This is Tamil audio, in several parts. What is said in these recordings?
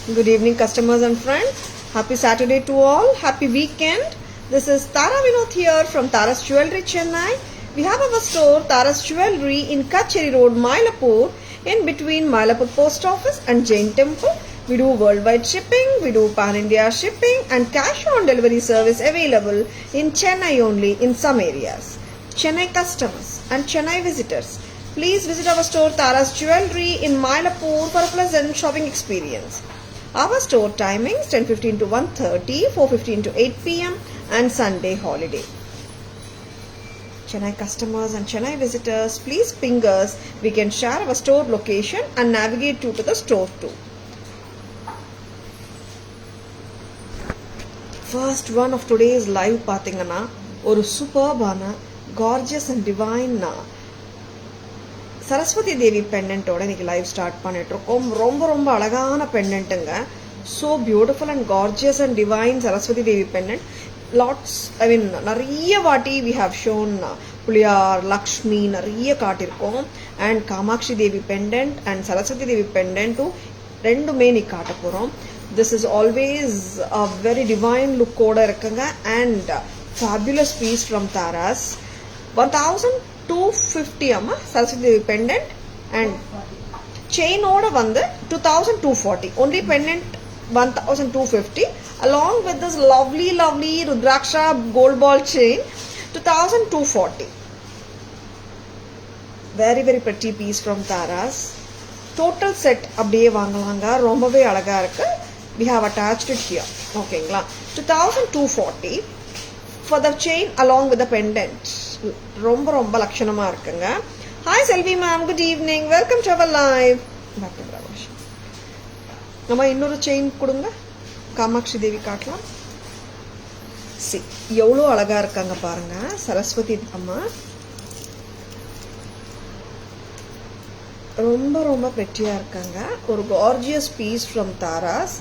Good evening, customers and friends. Happy Saturday to all. Happy weekend. This is Tara Vinod here from Tara's Jewelry, Chennai. We have our store, Tara's Jewelry, in Kacheri Road, Mylapore, in between Mylapore Post Office and Jain Temple. We do worldwide shipping, we do pan-India shipping and cash on delivery service available in Chennai only in some areas. Chennai customers and Chennai visitors, please visit our store Tara's Jewelry in Mylapore for a pleasant shopping experience. Our store timings 10:15 to 1:30, 4:15 to 8 p.m. and Sunday holiday. Chennai customers and Chennai visitors, please ping us. We can share our store location and navigate you to the store too. First one of today's live பாத்தீங்கன்னா ஒரு சூப்பர்பான gorgeous and divine Saraswati Devi பெண்டன்ட்டோட இன்னைக்கு லைவ் ஸ்டார்ட் பண்ணிட்டு இருக்கோம். ரொம்ப ரொம்ப அழகான பெண்டன்ட்டுங்க. So beautiful and gorgeous and divine Saraswati Devi pendant. Lots நிறைய வாட்டி வி ஹாவ் ஷோன் புளியார் லக்ஷ்மி நிறைய காட்டியிருக்கோம். And Kamakshi Devi pendant and Saraswati Devi பெண்டன்ட்டும் ரெண்டுமே நீ காட்ட போகிறோம். This is always a very divine லுக்கோட இருக்குங்க. And fabulous piece from Taras. 1250 அம்மா சரஸ்வதி தேவி பெண்டன்ட் அண்ட் செயினோட 2240. only pendant 1250 along with this lovely Rudraksha gold ball chain 2240. very pretty piece from Taras. total set அப்படியே வாங்கலாங்க. ரொம்பவே அழகா இருக்கு. we have attached it here. ஓகேங்களா? 2240 for the chain along with the pendant. ரொம்ப லட்சணமா இருக்குங்க. Hi Selvi ma'am, good evening, welcome to our live. நம்ம இன்னொரு செயின் கொடுங்க. காமாட்சி தேவி காட்டலாம். எவ்வளோ அழகா இருக்காங்க பாருங்க சரஸ்வதி அம்மா. ரொம்ப பெட்டியா இருக்காங்க. ஒரு கார்ஜியஸ் பீஸ் ஃப்ரம் தாராஸ்.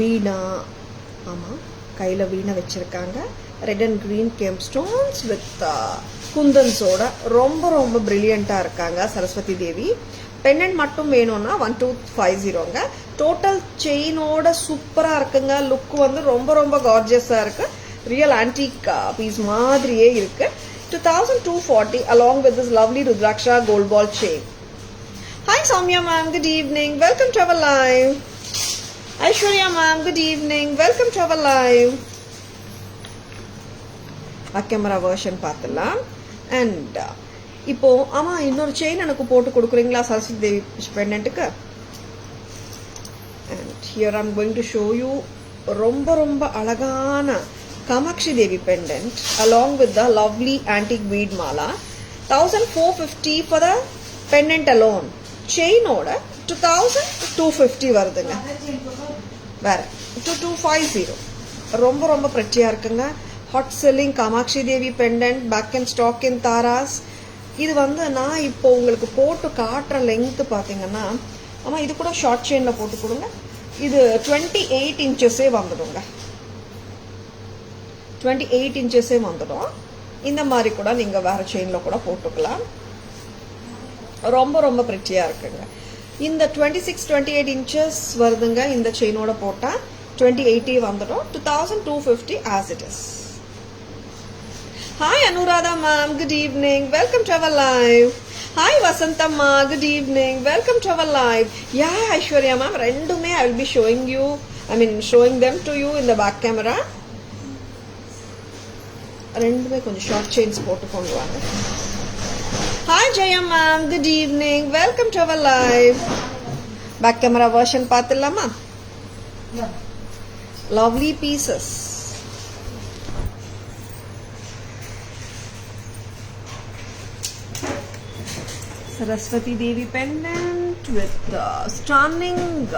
வீணா ஆமா, கையில வீணை வச்சிருக்காங்க. Red and green kemp stones with குந்தன்ஸோட ரொம்ப பிரில்லியண்டா இருக்காங்க சரஸ்வதி தேவி. பெண்டன்ட் மட்டும் வேணும்னா 1250ங்க. டோட்டல் செயினோட சூப்பரா இருக்குங்க. லுக் ரொம்ப கார்ஜியஸா இருக்கு. ரியல் ஆன்டிக் பீஸ் மாதிரியே இருக்கு. 2240 along with this lovely Rudraksha gold ball chain. Hi Soumya ma'am, good evening, welcome to our live. Aishwarya ma'am, good evening, welcome to our live. Camera version பார்த்துலாம். அண்ட் இப்போ ஆமா இன்னொரு செயின் எனக்கு போட்டு கொடுக்குறீங்களா சரஸ்வதி தேவி பெண்டன்ட்டுக்கு? And here I'm going to show you ரொம்ப அழகான Kamakshi Devi pendant along with the lovely antique bead mala. 1450 for the pendant alone. செயினோட 2250 வருதுங்க. வேற 2250. ரொம்ப பிரச்சியா இருக்குங்க. Hot selling Kamakshi Devi pendant, back and stock in Taras. இது நான் இப்போ உங்களுக்கு போட்டு காட்டுற லெங்த் பார்த்தீங்கன்னா, ஆமாம் இது கூட ஷார்ட் செயினில் போட்டு கொடுங்க. இது 28 இன்ச்சஸே வந்துடுங்க. 28 இன்ச்சஸே வந்துடும். இந்த மாதிரி கூட நீங்கள் வேற செயினில் கூட போட்டுக்கலாம். ரொம்ப பிரிட்டியாக இருக்குங்க. இந்த 26-28 இன்ச்சஸ் வருதுங்க. இந்த செயினோட போட்டால் 28 வந்துடும். 2250 as it is. Hi Anuradha ma'am, good evening, welcome to our live. Hi Vasanta ma, good evening, welcome to our live. Yeah Aishwarya ma'am, rendume I will be showing them to you in the back camera. rendume konja short chains potu kondu vaanga. Hi Jaya ma'am, good evening, welcome to our live. back camera version paathullama. Lovely pieces. Saraswati Devi pendant with stunning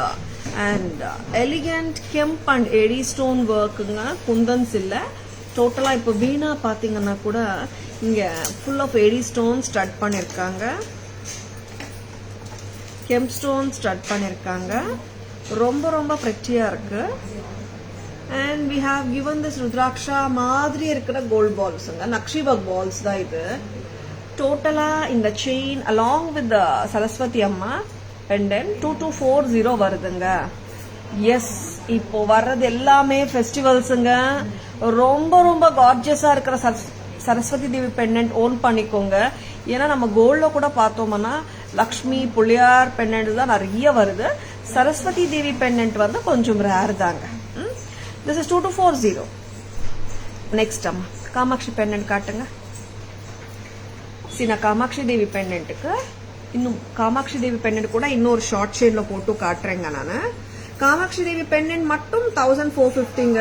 and elegant kemp and edi stone work. Kundans illa totally இப்போ வீணா பாத்தீங்கன்னா கூட இங்க full of edi stones stud பண்ணிருக்காங்க. kemp stones stud பண்ணிருக்காங்க. ரொம்ப pretty-ஆ இருக்கு. And we have given this Rudraksha மாதிரி இருக்கிற gold balls. Nakshi work balls தான் இது. டோட்டலா இந்த செயின் அலாங் வித் Saraswati அம்மா pendant 2240 வருதுங்க. எஸ், இப்போ வர்றது எல்லாமே ஃபெஸ்டிவல்ஸுங்க. ரொம்ப ரொம்ப கார்ஜியஸா இருக்கிற சரஸ்வதி தேவி பெண்டன்ட் ஓன் பண்ணிக்கோங்க. ஏன்னா நம்ம கோல்ட்ல கூட பார்த்தோம்னா லக்ஷ்மி புள்ளியார் பெண்டன்ட் தான் நிறைய வருது. சரஸ்வதி தேவி பெண்டன்ட் வந்து கொஞ்சம் ரேர் தாங்க. This is 2240. நெக்ஸ்ட் அம்மா காமாட்சி பெண்டன்ட் காட்டுங்க. நான் காமாட்சி தேவி பெண்டன்ட்டுக்கு இன்னும் காமாட்சி தேவி பெண்டன்ட் கூட இன்னொரு ஷார்ட் ஷேட்ல போட்டு காட்டுறேங்க. நான் காமாட்சி தேவி பெண்டன்ட் மட்டும் 1450ங்க.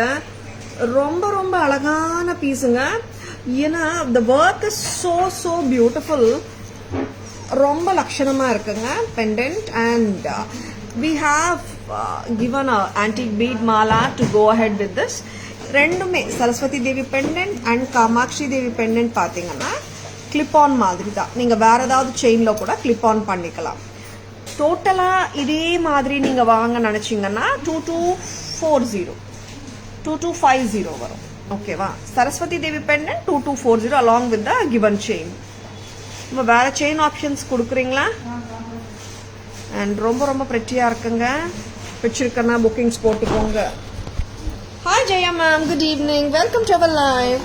ரொம்ப ரொம்ப அழகான பீஸுங்க. ஏன்னா the work is so beautiful. ரொம்ப லட்சணமா இருக்குங்க pendant. And we have given a antique bead mala to go ahead with this. ரெண்டுமே Saraswati Devi pendant and Kamakshi Devi pendant பாத்தீங்கன்னா கிளிப் ஆன் மாதிரி தான். நீங்க வேற ஏதாவது செயின்ல கூட கிளிப் ஆன் பண்ணிக்கலாம். டோட்டலா இதே மாதிரி நீங்க வாங்க நினைச்சீங்கன்னா 2250 வரும். ஓகேவா? Saraswati Devi pendant 2240 along with the given chain. நம்ம வேற செயின் ஆப்ஷன்ஸ் கொடுக்குறீங்களா? அண்ட் ரொம்ப ரொம்ப பிரெட்டியா இருக்குங்க. பிடிச்சிருக்கனா புக்கிங்ஸ் போட்டுக்கோங்க. Hi Jaya ma'am, good evening, welcome to our live.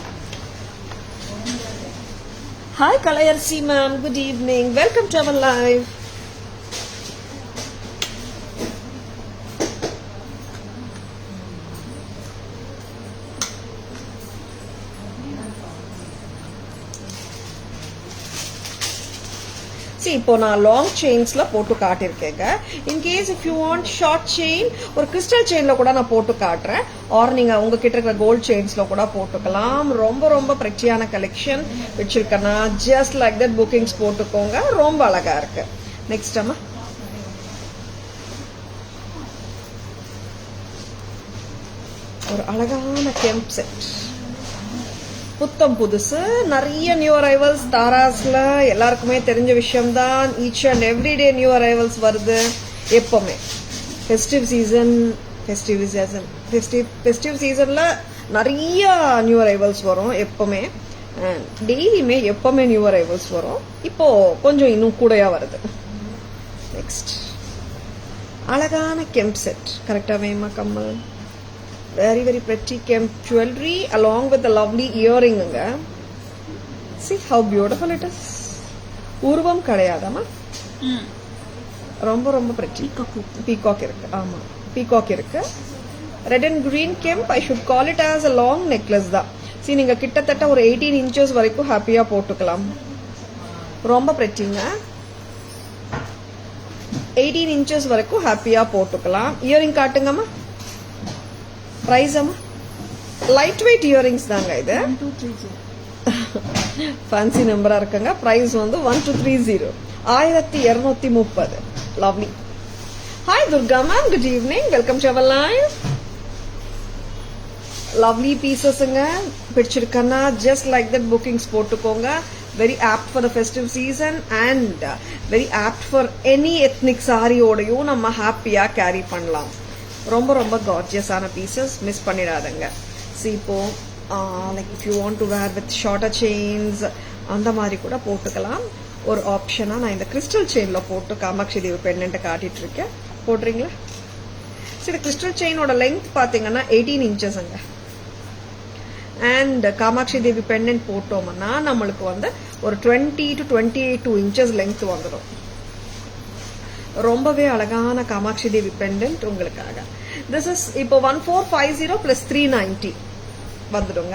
Hi Kalaiyarasi ma'am, good evening, welcome to our live. இப்போ நான் லாங் செயின்ஸ்ல போட்டு காட்டிருக்கேங்க. In case if you want short chain, ஒரு கிறிஸ்டல் செயின்ல கூட நான் போட்டு காட்டுறேன். ஆர் நீங்க உங்ககிட்ட இருக்கிற கோல்ட் செயின்ஸ்ல கூட போட்டுக்கலாம். ரொம்ப ரொம்ப பிரெட்டியான கலெக்ஷன் வச்சிருக்கேன்னா ஜஸ்ட் லைக் தட் புக்கிங்ஸ் போட்டுக்கோங்க. ரொம்ப அழகா இருக்கு. நெக்ஸ்ட் அம்மா ஒரு அழகான கெம்ப் செட், புத்தம் புதுசு. நிறைய நியூ அரைவல்ஸ் தாராஸ்ல எல்லாருக்குமே தெரிஞ்ச விஷயம் தான். Each and everyday new arrivals வருது. எப்பவுமே ஃபெஸ்டிவ் சீசன்ல நிறைய நியூ அரைவல்ஸ் வரும். எப்பவுமே டெய்லியுமே எப்பவுமே நியூ அரைவல்ஸ் வரும். இப்போ கொஞ்சம் இன்னும் கூடயா வருது. நெக்ஸ்ட் அழகான கெம்ப் செட். கரெக்டா வேமா கம்மல். Very pretty kemp jewelry along with a lovely earring. See how beautiful it is. Urvam kadayadama. ரொம்ப ரொம்ப pretty. Peacock இருக்கு. ஆமா, peacock இருக்கு. Red and green kemp. I should call it as a long necklace தான். See நீங்க கிட்டத்தட்ட ஒரு 18 inches வரைக்கும் ஹாப்பியா போட்டுக்கலாம். ரொம்ப prettyங்க. 18 inches வரைக்கும் ஹாப்பியா போட்டுக்கலாம். இயரிங் காட்டுங்கம்மா. பிரைஸ் அம்மா? லைட் வெயிட் இயரிங்ஸ் தாங்க இது. ஃபேன்சி நம்பரா இருக்குங்க. பிரைஸ் வந்து 1230, 1230. Lovely. Hi Durga ma'am, good evening, welcome to our live. Lovely பீசஸ்ங்க. பிடிச்சிருக்கன்னா ஜஸ்ட் லைக் தட் புக்கிங்ஸ் போட்டுக்கோங்க. Very apt for the festive season and very apt for any ethnic சாரியோடையும் நம்ம ஹாப்பியா கேரி பண்ணலாம். ரொம்ப ரொம்ப கார்ஜியஸான பீசஸ், மிஸ் பண்ணிடாதங்க. இப்போ like if you want to wear with shorter chains அந்த மாதிரி கூட போட்டுக்கலாம். ஒரு ஆப்ஷனா நான் இந்த கிறிஸ்டல் செயின்ல போட்டு காமாட்சி தேவி பெண்டன்ட் காட்டிட்டு இருக்கேன். போடுறீங்களா? சரி, கிறிஸ்டல் செயினோட லெங்த் பாத்தீங்கன்னா 18 inchesங்க. அண்ட் காமாட்சி தேவி பெண்டன்ட் போட்டோம்னா நம்மளுக்கு வந்து ஒரு 20 to 28 inches லெங்த் வந்துடும். ரொம்பவே அழகான காமாட்சி தேவி பெண்டன்ட் உங்களுக்காக. திஸ் இஸ் இப்போ 1450 plus 390 வந்துடுங்க.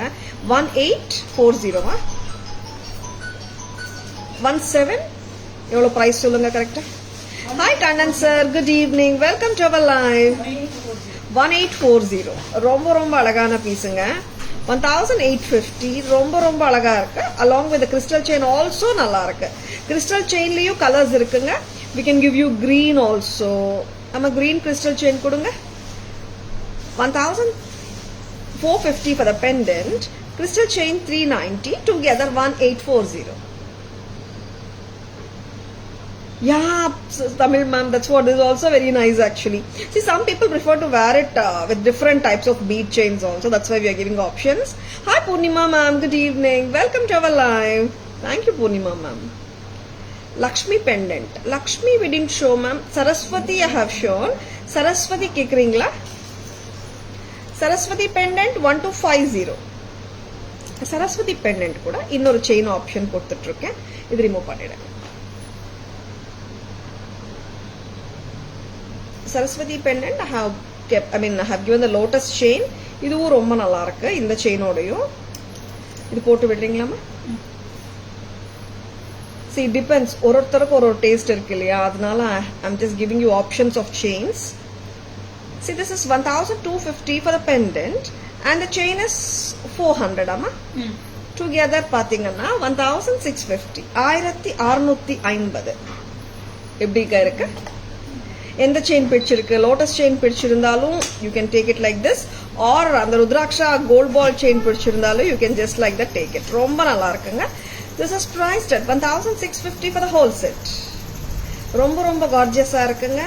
1840. 17 எவ்வளவு பிரைஸ் சொல்லுங்க கரெக்டா? Hi Kannan sir, good evening, welcome to our live. 1840 ரொம்ப ரொம்ப அழகான பீஸுங்க. 1850 ரொம்ப ரொம்ப அழகா இருக்கு. Along with crystal chain also நல்லா இருக்கு. கிறிஸ்டல் செயின்லயும் கலர்ஸ் இருக்குங்க. We can give you green also. நம்ம green crystal chain கொடுங்க. 1450 for the pendant. Crystal chain 390. Together 1840. Yeah, Tamil ma'am, that's what is also very nice actually. See, some people prefer to wear it with different types of bead chains also. That's why we are giving options. Hi Purnima ma'am, good evening. Welcome to our live. Thank you Purnima ma'am. Lakshmi pendant. Lakshmi we didn't show, ma'am. Saraswati I have shown. Saraswati கேக்குறீங்களா? Saraswati pendant 1250. Saraswati pendant கூட இன்னொரு செயின் ஆப்ஷன் கொடுத்துட்டு இருக்கேன். இது ரிமூவ் பண்ணிடுங்க. Saraswati pendant I have kept, I have given the lotus chain. இதுவும் ரொம்ப நல்லா இருக்கு. இந்த செயினோடையும் இது போட்டு விடுறீங்களாமா? See, it depends. ஒருத்தருக்கு ஒரு டேஸ்ட் இருக்கு இல்லையா, அதனால I'm just giving you options of chains. See, this is 1250 for the pendant and the chain is 400 amma. Together பாத்தீங்கன்னா 1650. 1650. எப்படிக்கா இருக்கு? எந்த செயின் பிடிச்சிருக்கு? லோட்டஸ் செயின் பிடிச்சிருந்தாலும் you can take it like this, or அந்த ருத்ராட்சா கோல்ட் பால் செயின் பிடிச்சிருந்தாலும் you can just like that take it. ரொம்ப நல்லா இருக்குங்க. This is priced at 1650 for the whole set. ரொம்ப ரொம்ப gorgeous-ஆ இருக்குங்க.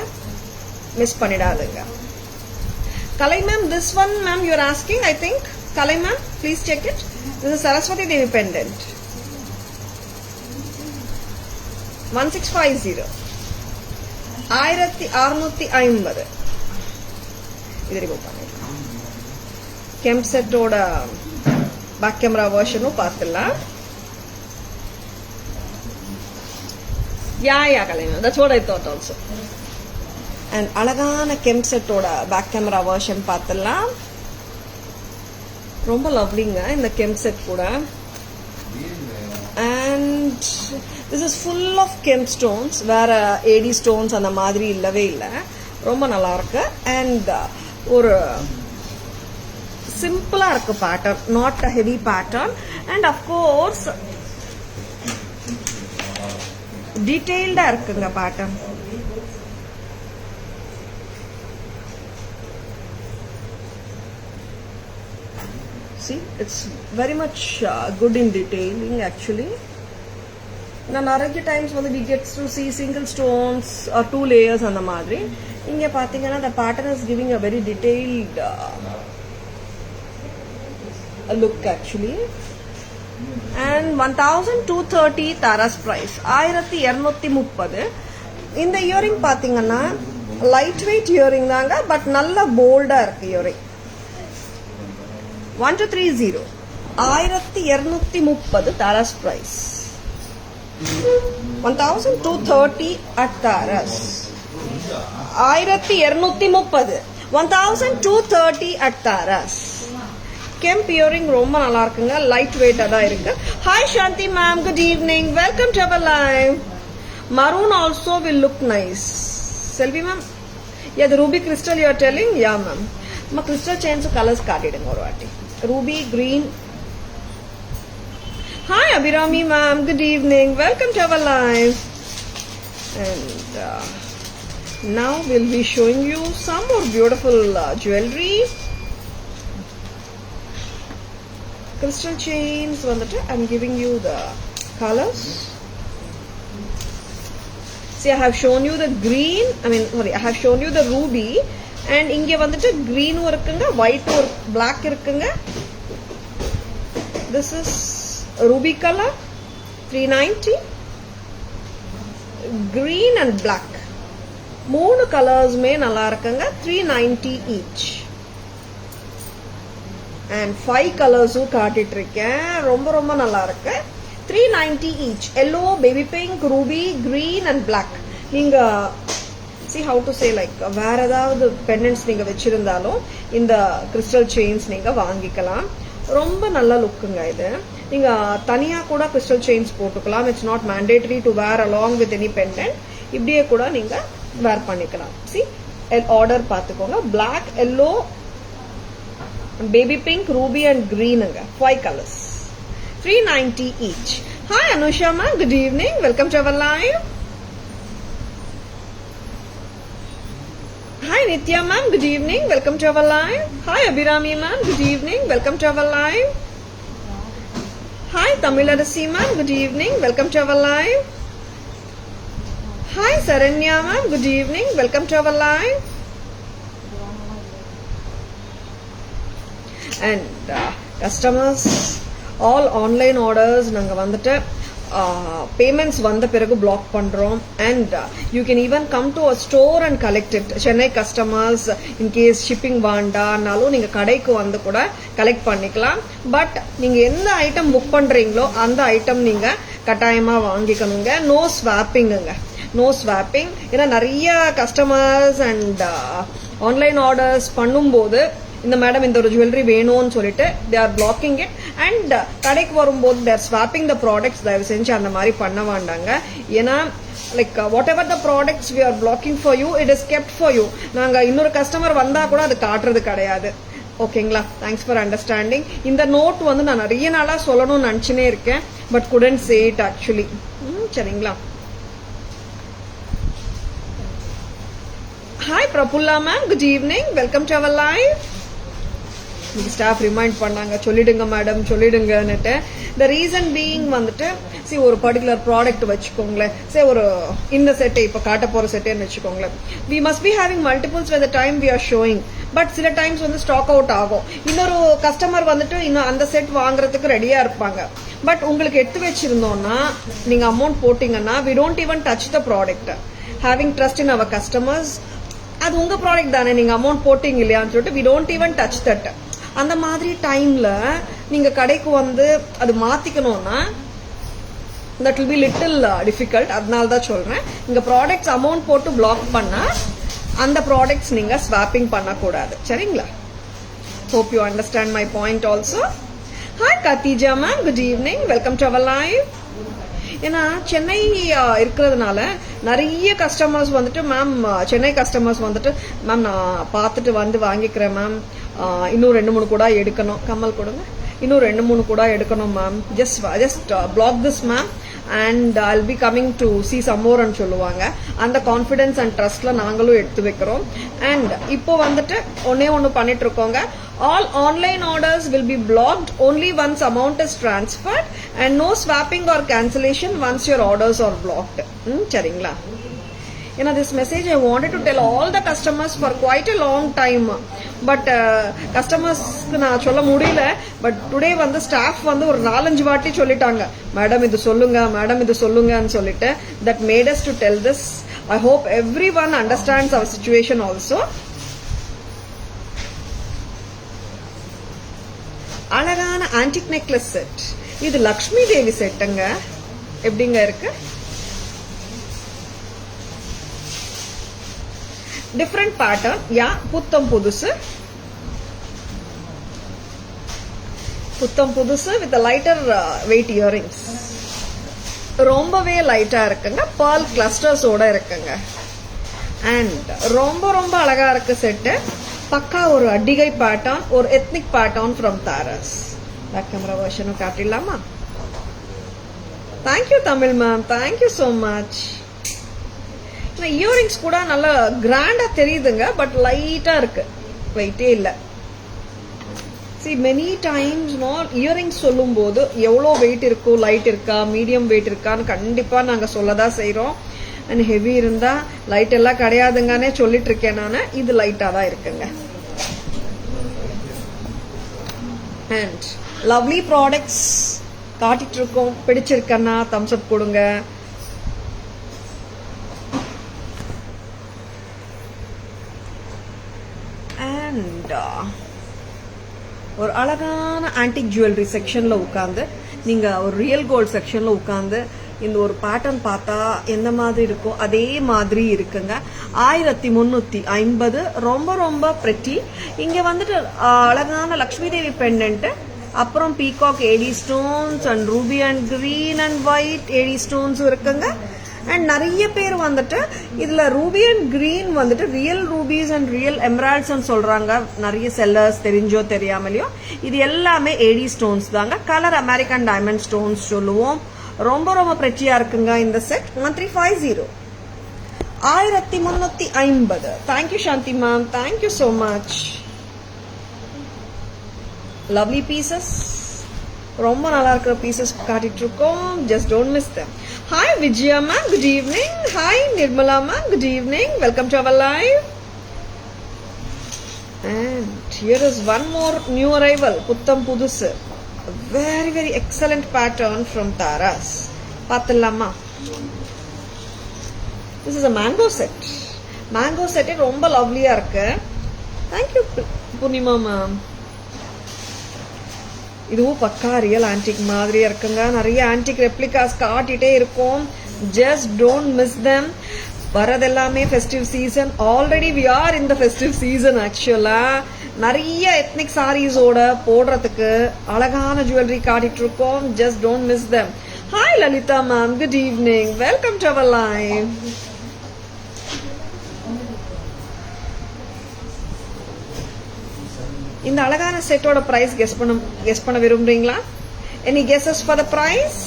மிஸ் பண்ணிடாதீங்க. Kalai ma'am, this one ma'am you are asking, I think. Kalai ma'am, please check it. This is Saraswati Devi pendant. 1650. 1650. இது ரிமூவ் பண்ணிடலாம். கெம்ப் செட்டோட பேக் கேமரா வெர்ஷனும் பார்த்துடலாம். Yeah, Kalai ma'am. That's what I thought also. And அழகான கெம்ப் செட்டோட பேக் கேமரா வெர்ஷன் பார்த்துடலாம். ரொம்ப லவ்லிங்க இந்த கெம்ப் செட் கூட. And this is full of kemp stones. வேற ஏடி ஸ்டோன்ஸ் அந்த மாதிரி இல்லவே இல்லை. ரொம்ப நல்லா இருக்கு. And ஒரு சிம்பிளா இருக்கு pattern, not a heavy pattern. And of course டீடைல்டா இருக்குங்க pattern. See, it's very much good in detailing actually. நான் நிறைய டைம்ஸ் வந்து we get to see single stones or 2 layers அந்த மாதிரி. இங்க பாத்தீங்கன்னா the pattern is giving a very detailed look actually. And 1230 Tara's price. 1230. இந்த இயரிங் பாத்தீங்கன்னா லைட் வெயிட் இயரிங் தாங்க, பட் நல்ல போல்டா இருக்கு earring. 1230. 1230 Tara's price. 1230 at Tara's. 1230. 1230 at Tara's. Kemp earring ரொம்ப நல்லா இருக்குங்க. லைட் வெயிட்டா தான் இருக்கு. Hi Shanti ma'am, good evening. Welcome to our live. Maroon also will look nice. Selvi ma'am, yeah, the ruby crystal you are telling? Yeah ma'am. Ma crystal chains colors காட்டிடுங்க ஒரு வாட்டி. Ruby green. Hi Abhirami ma'am, good evening. Welcome to our live. And now we'll be showing you some more beautiful jewelry. Crystal chains வந்துட்டு I'm giving you the colors. See, I have shown you the green, I have shown you the ruby, and இங்க வந்துட்டு green இருக்குங்க, white or black இருக்குங்க. This is ruby color 390, green and black. மூணு கலர்ஸ்மே நல்லா இருக்குங்க. 390 each. And 5 கலர்ஸும் காட்டிட்டு இருக்கேன். ரொம்ப ரொம்ப நல்லா இருக்கு. 390 each. Yellow, baby pink, ruby, green and black. நீங்க see how to say, like வேற ஏதாவது pendants நீங்க வச்சிருந்தாலும் இந்த கிறிஸ்டல் செயின்ஸ் நீங்க வாங்கிக்கலாம். ரொம்ப நல்ல லுக்குங்க இது. நீங்க தனியா கூட கிறிஸ்டல் செயின்ஸ் போட்டுக்கலாம். It's not mandatory to wear along with any pendant. இப்படியே கூட நீங்க வேர் பண்ணிக்கலாம். see, ஆர்டர் பார்த்துக்கோங்க. black, yellow, baby pink, ruby and green anga. 5 colors. 390 each. Hi Anusha ma'am, good evening. Welcome to our live. Hi Nitya ma'am, good evening. Welcome to our live. Hi Abhirami ma'am, good evening. Welcome to our live. Hi Tamilarasi ma'am, good evening. Welcome to our live. Hi Saranya ma'am, good evening. Welcome to our live. And customers, all online orders நாங்க வந்துட்டு பேமெண்ட்ஸ் வந்த பிறகு பிளாக் பண்றோம். And you can even come to a store and collect it. Chennai customers in case shipping வேண்டானாலும் நீங்க கடைக்கு வந்து கூட கலெக்ட் பண்ணிக்கலாம். பட் நீங்க எந்த ஐட்டம் புக் பண்றீங்களோ அந்த ஐட்டம் நீங்க கட்டாயமா வாங்கிக்கணுங்க. நோ ஸ்வாப்பிங்குங்க, நோ ஸ்வாப்பிங். ஏன்னா நிறைய கஸ்டமர்ஸ் அண்ட் ஆன்லைன் ஆர்டர்ஸ் பண்ணும்போது இந்த மேடம் இந்த ஒரு ஜுவல்லரி வேணும்னு சொல்லிட்டு they are blocking it. And கடைக்கு வரும்போது they are swapping the products. தயவு செஞ்சு அந்த மாதிரி பண்ண வேண்டாங்க. ஏன்னா like whatever the products we are blocking for you, it is kept for you. நாங்க இன்னொரு கஸ்டமர் வந்தா கூட அது காட்டுறது கிடையாது. ஓகேங்களா? Thanks for understanding. இந்த நோட் வந்து நான் நிறைய நாளா சொல்லணும்னு நினைச்சுனே இருக்கேன், but couldn't say it actually. சரிங்களா? Hi Prafulla ma'am, good evening, welcome to our live. Staff remind பண்ணாங்க, சொல்லிடுங்க மேடம் சொல்லிடுங்கன்னுட்டு. த ரீசன் பீயிங் வந்துட்டு ஒரு பர்டிகுலர் ப்ராடக்ட் வச்சுக்கோங்களேன், ஒரு இந்த செட்டை இப்போ காட்ட போற செட்டேன்னு வச்சுக்கோங்களேன். We must be having multiples with the time we are showing. But சில டைம்ஸ் வந்து ஸ்டாக் அவுட் ஆகும். இன்னொரு கஸ்டமர் வந்துட்டு இன்னும் அந்த செட் வாங்குறதுக்கு ரெடியா இருப்பாங்க. பட் உங்களுக்கு எடுத்து வச்சிருந்தோம்னா நீங்க அமௌண்ட் போட்டீங்கன்னா we don't even touch the product. Having trust in our customers. அது உங்க ப்ராடக்ட் தானே, நீங்க அமௌண்ட் போட்டீங்க இல்லையான்னு சொல்லிட்டு we don't even touch that. அந்த மாதிரி டைம்ல நீங்க கடைக்கு வந்து அது மாத்திக்கணும்னா that will be little difficult. அதனால தான் சொல்றேன், இங்க ப்ராடக்ட்ஸ் அமௌண்ட் போட்டு பிளாக் பண்ணா அந்த ப்ராடக்ட்ஸ் நீங்க ஸ்வாப்பிங் பண்ணக்கூடாது. சரிங்களா? Hope you understand my point also. Hi Khadija ma'am, good evening, welcome to our live. ஏன்னா சென்னை இருக்கிறதுனால நிறைய கஸ்டமர்ஸ் வந்துட்டு மேம், சென்னை கஸ்டமர்ஸ் வந்துட்டு மேம் நான் பார்த்துட்டு வந்து வாங்கிக்கிறேன் மேம், இன்னும் 2-3 கூட எடுக்கணும், கம்மல் கொடுங்க, இன்னும் 2-3 கூட எடுக்கணும் ma'am, just block this ma'am and I will be coming to see some மோர்ன்னு சொல்லுவாங்க. அந்த கான்ஃபிடன்ஸ் அண்ட் ட்ரஸ்ட்ல நாங்களும் எடுத்து வைக்கிறோம். அண்ட் இப்போ வந்துட்டு ஒன்னு பண்ணிட்டு இருக்கோங்க. All online orders will be blocked only once amount is transferred and no swapping or cancellation once your orders are blocked. சரிங்களா? ஏன்னா this message I wanted to tell all the customers for quite a long time. But கஸ்டமர்ஸ்க்கு நான் சொல்ல முடியல. பட் டுடே வந்து ஸ்டாஃப் வந்து ஒரு 4-5 வாட்டி சொல்லிட்டாங்க, மேடம் இது சொல்லுங்க, மேடம் இது சொல்லுங்கன்னு சொல்லிட்டு. That made us to tell this. I hope everyone understands our situation also. அழகான ஆன்டிக் நெக்லஸ் செட். இது லக்ஷ்மி தேவி செட்டுங்க. எப்படிங்க இருக்கு? Different pattern. யா, புத்தம் புதுசு, புத்தம் புதுசு வித் லைட்டர் வெயிட் இயரிங்ஸ். ரொம்பவே லைட்டா இருக்குங்க. பால் கிளஸ்டர்ஸோட இருக்குங்க. அண்ட் ரொம்ப ரொம்ப அழகா இருக்கு செட்டு. பக்கா ஒரு அடிகை பேட்டர்ன், ஒரு ethnic pattern from Taras. Back camera வெர்ஷனும் காட்டிடலாமா? Thank you Tamil ma'am, thank you so much. Earrings கூட நல்லா கிராண்டா தெரியுதுங்க, பட் லைட்டா இருக்கு, வெயிட்டே இல்ல. மெனி டைம்ஸ் இயரிங்ஸ் சொல்லும் போது எவ்வளோ வெயிட் இருக்கும், லைட் இருக்கா, மீடியம் வெயிட் இருக்கான்னு கண்டிப்பா நாங்க சொல்லதான் செய்யறோம். அண்ட் ஹெவி இருந்தா லைட் எல்லாம் கிடையாதுங்கன்னே சொல்லிட்டு இருக்கேன் நானு. இது லைட்டா தான் இருக்குங்க. அண்ட் லவ்லி ப்ராடக்ட்ஸ் காட்டிட்டு இருக்கோம். பிடிச்சிருக்கன்னா தம்ஸ் அப் கொடுங்க. அண்ட் ஒரு அழகான ஆன்டிக் ஜுவல்லரி செக்ஷன்ல உட்காந்து நீங்க ஒரு ரியல் கோல்ட் செக்ஷன்ல உட்காந்து இந்த ஒரு பேட்டர்ன் பார்த்தா எந்த மாதிரி இருக்கோ அதே மாதிரி இருக்குங்க. 1350. ரொம்ப ரொம்ப பிரெட்டி. இங்க வந்துட்டு அழகான லக்ஷ்மி தேவி பெண்டன்ட், அப்புறம் peacock AD stones and ruby and green and white AD stones இருக்குங்க. அண்ட் நிறைய பேர் வந்துட்டு இதுல ரூபி அண்ட் கிரீன் வந்துட்டு real rubies and real emeralds சொல்றாங்க. நிறைய செல்லர்ஸ் தெரிஞ்சோ தெரியாமலையோ இது எல்லாமே ஏடி ஸ்டோன்ஸ் தாங்க. கலர் அமெரிக்கன் டைமண்ட் ஸ்டோன்ஸ் சொல்லுவோம். ரொம்ப ரொம்ப பிரெட்டியா இருக்குங்க இந்த set. 1350. 1350. Thank you Shanthi ma'am, thank you so much. Lovely pieces, ரொம்ப நல்லா இருக்கிற பீசஸ் காட்டிட்டு இருக்கோம். Just don't miss them. Hi Vijaya ma'am, good evening. Hi Nirmala ma'am, good evening. Welcome to our live. And here is one more new arrival, Puttam Pudusu. A very very excellent pattern from Taras. பார்த்துடலாமா? This is a mango set. Mango செட்டே ரொம்ப லவ்லியா இருக்கு. Thank you Purnima ma'am. இதுவும் பக்கா ரியல் ஆன்டிக் மாதிரியா இருக்குங்க. நிறைய ஆன்டிக் ரெப்ளிகாஸ் காட்டிட்டே இருக்கும். Just don't miss them. வரதெல்லாமே festive season. Already we are in the festive season. ஆக்சுவலா நிறைய எத்னிக் சாரீஸோட போடுறதுக்கு அழகான ஜுவல்லரி காட்டிட்டு இருக்கோம். Just don't miss them. Hi Lalitha ma'am, good evening, welcome to our live. இந்த அழகான செட்டோட பிரைஸ் கெஸ் பண்ண விரும்புறீங்களா? Any guesses for the price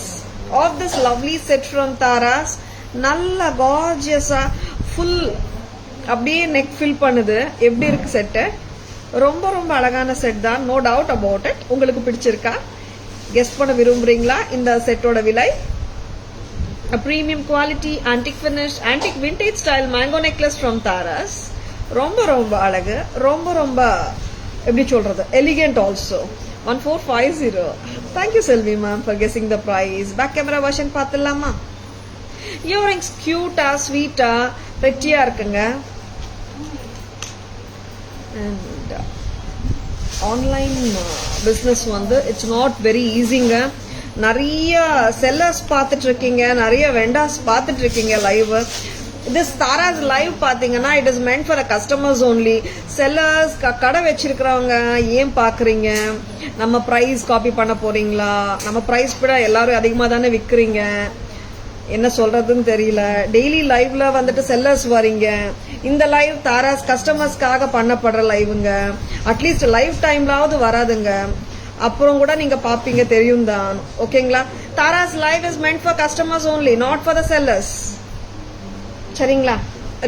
of this lovely set from Taras? நல்ல கார்ஜியஸா ஃபுல் அப்படியே நெக் ஃபில் பண்ணுது. எப்படி இருக்கு செட்டு? ரொம்ப ரொம்ப அழகான செட் தான், நோ டவுட் அபவுட் இட். உங்களுக்கு பிடிச்சிருக்கா? கெஸ் பண்ண விரும்புறீங்களா? இந்த செட்டோட விலை premium quality antique finish antique vintage style mango necklace from Taras. ரொம்ப ரொம்ப அழகு, ரொம்ப ரொம்ப எப்படி சொல்றது, elegant also. 1450. Thank you Selvi ma'am for guessing the price. Back camera version பார்த்துடலாமா? இயரிங்ஸ் கியூட்டா ஸ்வீட்டா பெட்டியா இருக்குங்க. அண்ட் ஆன்லைன் பிஸ்னஸ் வந்து இட்ஸ் நாட் வெரி ஈஸிங்க. நிறைய செல்லர்ஸ் பார்த்துட்டு இருக்கீங்க, நிறைய வெண்டார்ஸ் பார்த்துட்டு இருக்கீங்க லைவ். திஸ் தாராஸ் லைவ் பாத்தீங்கன்னா it is meant for customers only. Sellers கடை வச்சிருக்கிறவங்க ஏன் பாக்குறீங்க? நம்ம பிரைஸ் காப்பி பண்ண போறீங்களா? நம்ம பிரைஸ் விட எல்லாரும் அதிகமா தானே விற்கிறீங்க. என்ன சொல்றதுன்னு தெரியல. டெய்லி லைவ்ல வந்துட்டு செல்லர்ஸ் வரீங்க. இந்த லைவ் தாராஸ் கஸ்டமர்ஸ்க்காக பண்ணப்படுற லைவுங்க. அட்லீஸ்ட் லைவ் டைம்லாவது வராதுங்க. அப்புறம் கூட நீங்க பாப்பீங்க, தெரியும் தான். ஓகேங்களா? Tara's live is meant for customers only, not for the sellers. சரிங்களா?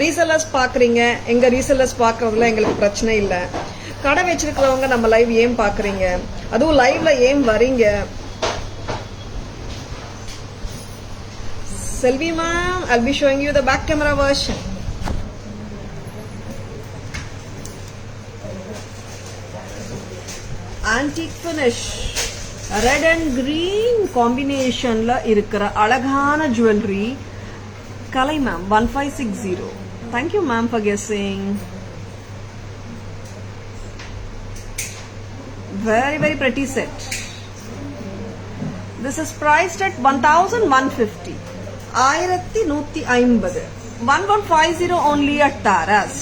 ரீசெல்லர்ஸ் பாக்குறீங்க, எங்க ரீசெல்லர்ஸ் பாக்குறதுல எங்களுக்கு பிரச்சனை இல்ல. கடை வச்சிருக்கிறவங்க நம்ம லைவ் ஏன் பாக்குறீங்க? அதுவும் லைவ்ல ஏன் வரீங்க? Selvi ma'am, I'll be showing you the back camera version. Antique finish, red and green combination la irukra alagana jewelry. Kalai ma'am 1560. Thank you ma'am for guessing. Very very pretty set. This is priced at 1150. 1150. 1150 only at Taras.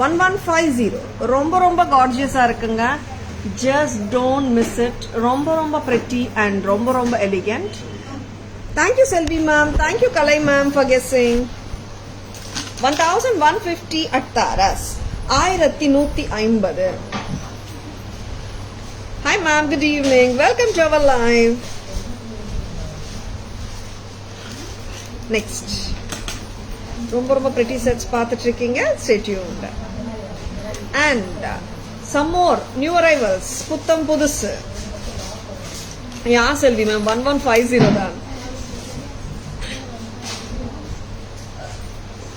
1150. ரொம்ப ரொம்ப கார்ஜியஸா இருக்குங்க. Just don't miss it. ரொம்ப ரொம்ப pretty and ரொம்ப ரொம்ப elegant. Thank you Selvi ma'am. Thank you Kalai ma'am for guessing. 1150 at Taras. 1150. Hi ma'am, good evening. Welcome to our live. Next. ரொம்ப ரொம்ப pretty sets பார்த்துட்டு இருக்கீங்க. Stay tuned. And some more new arrivals. புத்தம் புதுசு. யா செல்வி மேம் 1150 தான்.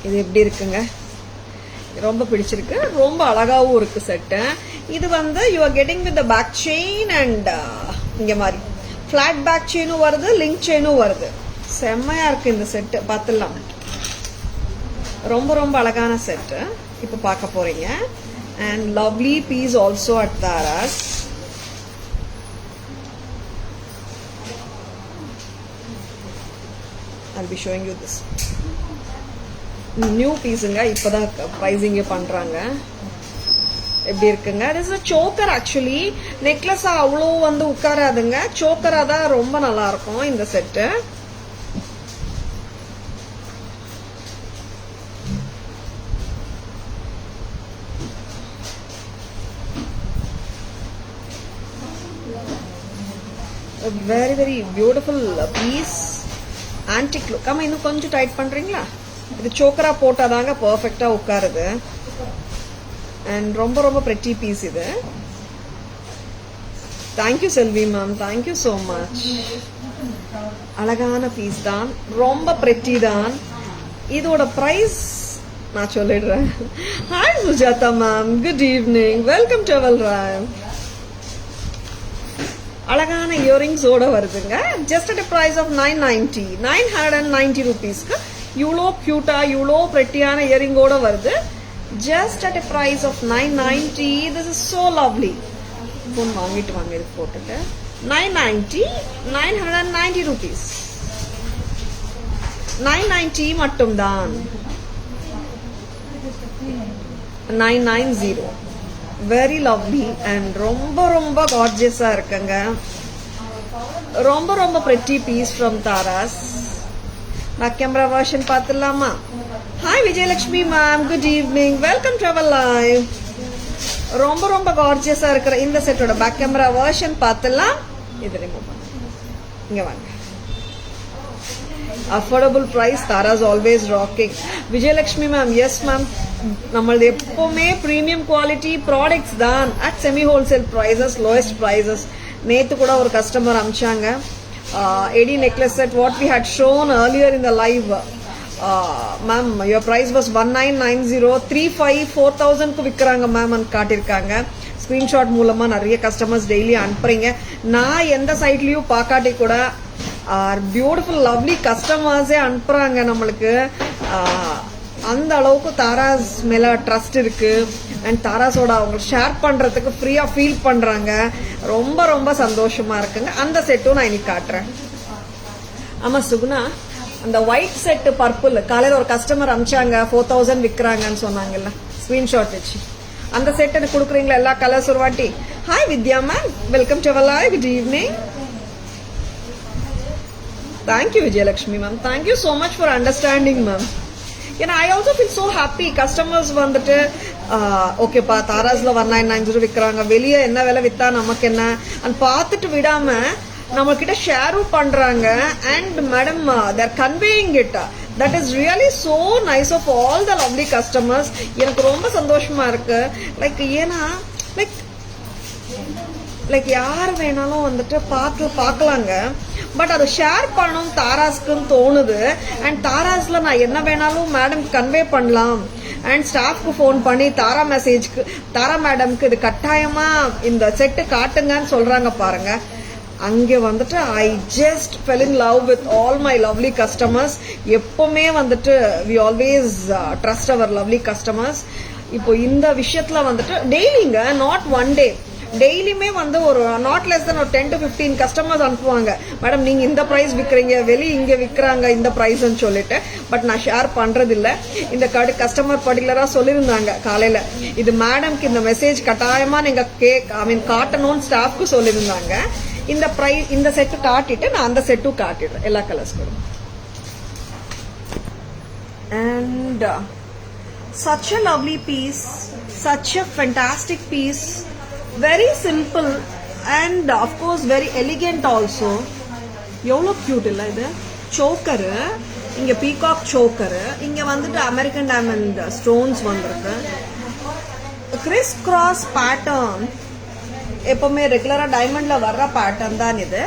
இது எப்படி இருக்குங்க? ரொம்ப பிடிச்சிருக்கு. ரொம்ப அழகாவும் இருக்கு செட். இது வந்து you are getting with the back chain and இங்க மாதிரி flat back chainனும் வருது, லிங்க் chainனும் வருது. செம்மையா இருக்கு இந்த செட். பார்த்துடலாம். ரொம்ப ரொம்ப அழகான செட் இப்போ பார்க்க போறீங்க. And lovely piece also at Taras. I'll be showing you this. New பீஸுங்க, இப்போதான் ப்ரைஸிங் பண்றாங்க. எப்படி இருக்குங்க? This is a choker actually. Necklace அவ்வளோ வந்து உட்காராதுங்க. சோக்கரா தான் ரொம்ப நல்லா இருக்கும் இந்த set. Very very beautiful piece. Antique look. ஆமா, இன்னும் கொஞ்சம் டைட் பண்றீங்களா? இது சோக்கரா போட்டாதாங்க பர்ஃபெக்டா உட்காருது. அண்ட் ரொம்ப ரொம்ப பிரெட்டி பீஸ் இது. Thank you Selvi ma'am, thank you so much. அழகான பீஸ் தான், ரொம்ப பிரெட்டி தான். இதோட பிரைஸ் நான் சொல்லிடுறேன். Hi Sujatha ma'am, good evening, welcome to our live. அழகான இயரிங்ஸோட வருதுங்க. ஜஸ்ட் அட் பிரைஸ் ஆஃப் 990 rupeesக்கு இவ்வளோ கியூட்டா இவ்வளோ பிரெட்டியான இயரிங்கோட வருது. Just at price of 990. This is so lovely. Phone வாங்கிட்டு வாங்க, இது போட்டுட்டு 990 rupees. 990 மட்டும்தான். 990. வெரி லவ்லி அண்ட் ரொம்ப ரொம்ப கார்ஜியஸா இருக்குங்க. ரொம்ப ரொம்ப pretty piece from Taras. Back camera version பார்த்துடலாமா? Hi Vijayalakshmi ma'am, good evening, welcome to our live. ரொம்ப ரொம்ப கார்ஜியஸா இருக்கிற இந்த செட்டோட பேக் கேமரா வெர்ஷன் பார்த்துடலாம். இது ரிமூவ் பண்ணு, இங்க வாங்க. Affordable price, Taras always rocking. Vijayalakshmi ma'am, yes ma'am, நம்மளது எப்பவுமே பிரீமியம் குவாலிட்டி ப்ராடக்ட்ஸ் தான் at semi wholesale prices, lowest prices. நேத்து கூட ஒரு கஸ்டமர் அமிச்சாங்க, AD necklace set what we had shown earlier in the live. Ma'am your price was 1990, 35 4000க்கு விற்கிறாங்க மேம் காட்டியிருக்காங்க. ஸ்கிரீன்ஷாட் மூலமா நிறைய கஸ்டமர்ஸ் டெய்லி அனுப்புறீங்க. நான் எந்த சைட்லயும் பார்க்காட்டி கூட பியூட்டிஃபுல் லவ்லி கஸ்டமர்ஸே அனுப்புறாங்க நம்மளுக்கு. அந்த அளவுக்கு தாராஸ் மேல ட்ரஸ்ட் இருக்கு அண்ட் தாராஸோட அவங்க ஷேர் பண்றதுக்கு ஃப்ரீயா ஃபீல் பண்றாங்க. ரொம்ப ரொம்ப சந்தோஷமா இருக்குங்க. அந்த செட்டும் நான் இன்னைக்கு காட்டுறேன். ஆமா சுகுணா, அந்த ஒயிட் செட் பர்பிள் காலையில ஒரு கஸ்டமர் அமிச்சாங்க, 4000 விற்கிறாங்கன்னு சொன்னாங்கல்ல, ஸ்கிரீன்ஷாட் வச்சு. அந்த செட் எனக்கு கொடுக்குறீங்களா எல்லா கலர்ஸ் ஒரு வாட்டி? Hi Vidya ma'am, welcome to our live, good evening. Thank you Vijayalakshmi ma'am, thank you so much for understanding ma'am. ஏன்னா I also feel so happy. Customers வந்துட்டு ஓகேப்பா தாராஸ்ல 1990 விற்கிறாங்க, வெளியே என்ன விலை வித்தா நமக்கு என்ன அண்ட் பார்த்துட்டு விடாம நம்ம கிட்ட ஷேரும் பண்றாங்க. And madam they're conveying it. That is really so nice of all the lovely customers. எனக்கு ரொம்ப சந்தோஷமா இருக்கு. ஏன்னா யார் வேணாலும் வந்துட்டு பார்க்கலாங்க, பட் அதை ஷேர் பண்ணணும் தாராஸ்க்குன்னு தோணுது. அண்ட் தாராஸ்ல நான் என்ன வேணாலும் மேடம் கன்வே பண்ணலாம். அண்ட் ஸ்டாஃப்க்கு ஃபோன் பண்ணி தாரா மேடம்க்கு இது கட்டாயமா இந்த செட்டு காட்டுங்கன்னு சொல்றாங்க பாருங்க. அங்கே வந்துட்டு I just fell in love with all my lovely customers. எப்பவுமே வந்துட்டு we always trust our lovely customers. இப்போ இந்த விஷயத்துல வந்துட்டு டெய்லிங்க, நாட் ஒன் டே, டெய்லியுமே வந்து ஒரு நாட் லெஸ் தென் ஒரு 10 to 15 கஸ்டமர்ஸ் அனுப்புவாங்க. மேடம் நீங்க இந்த பிரைஸ் விற்கிறீங்க, வெளியே இங்க விற்கிறாங்க இந்த பிரைஸ்ன்னு சொல்லிட்டு. பட் நான் ஷேர் பண்றது இல்ல. இந்த கஸ்டமர் பர்டிகுலரா சொல்லியிருந்தாங்க காலையில, இது மேடம்க்கு இந்த மெசேஜ் கட்டாயமா நீங்க காட்டணும்னு ஸ்டாஃப்க்கு சொல்லியிருந்தாங்க. இந்த பிரைஸ் இந்த செட்டு காட்டிட்டு நான் அந்த செட்டும் காட்டிடுறேன் எல்லா கலர்ஸ் கூட. And such a lovely piece, such a fantastic piece, very simple and of course very elegant also. எவ்வளோ கியூட் இல்லை இது? சோக்கரு, இங்க பீகாக் சோக்கரு, இங்க வந்துட்டு அமெரிக்கன் டைமண்ட் ஸ்டோன்ஸ் வந்திருக்கு. கிறிஸ் கிராஸ் பேட்டர்ன், எப்பவுமே ரெகுலரா டைமண்ட்ல வர்ற பேட்டர்ன் தான் இது.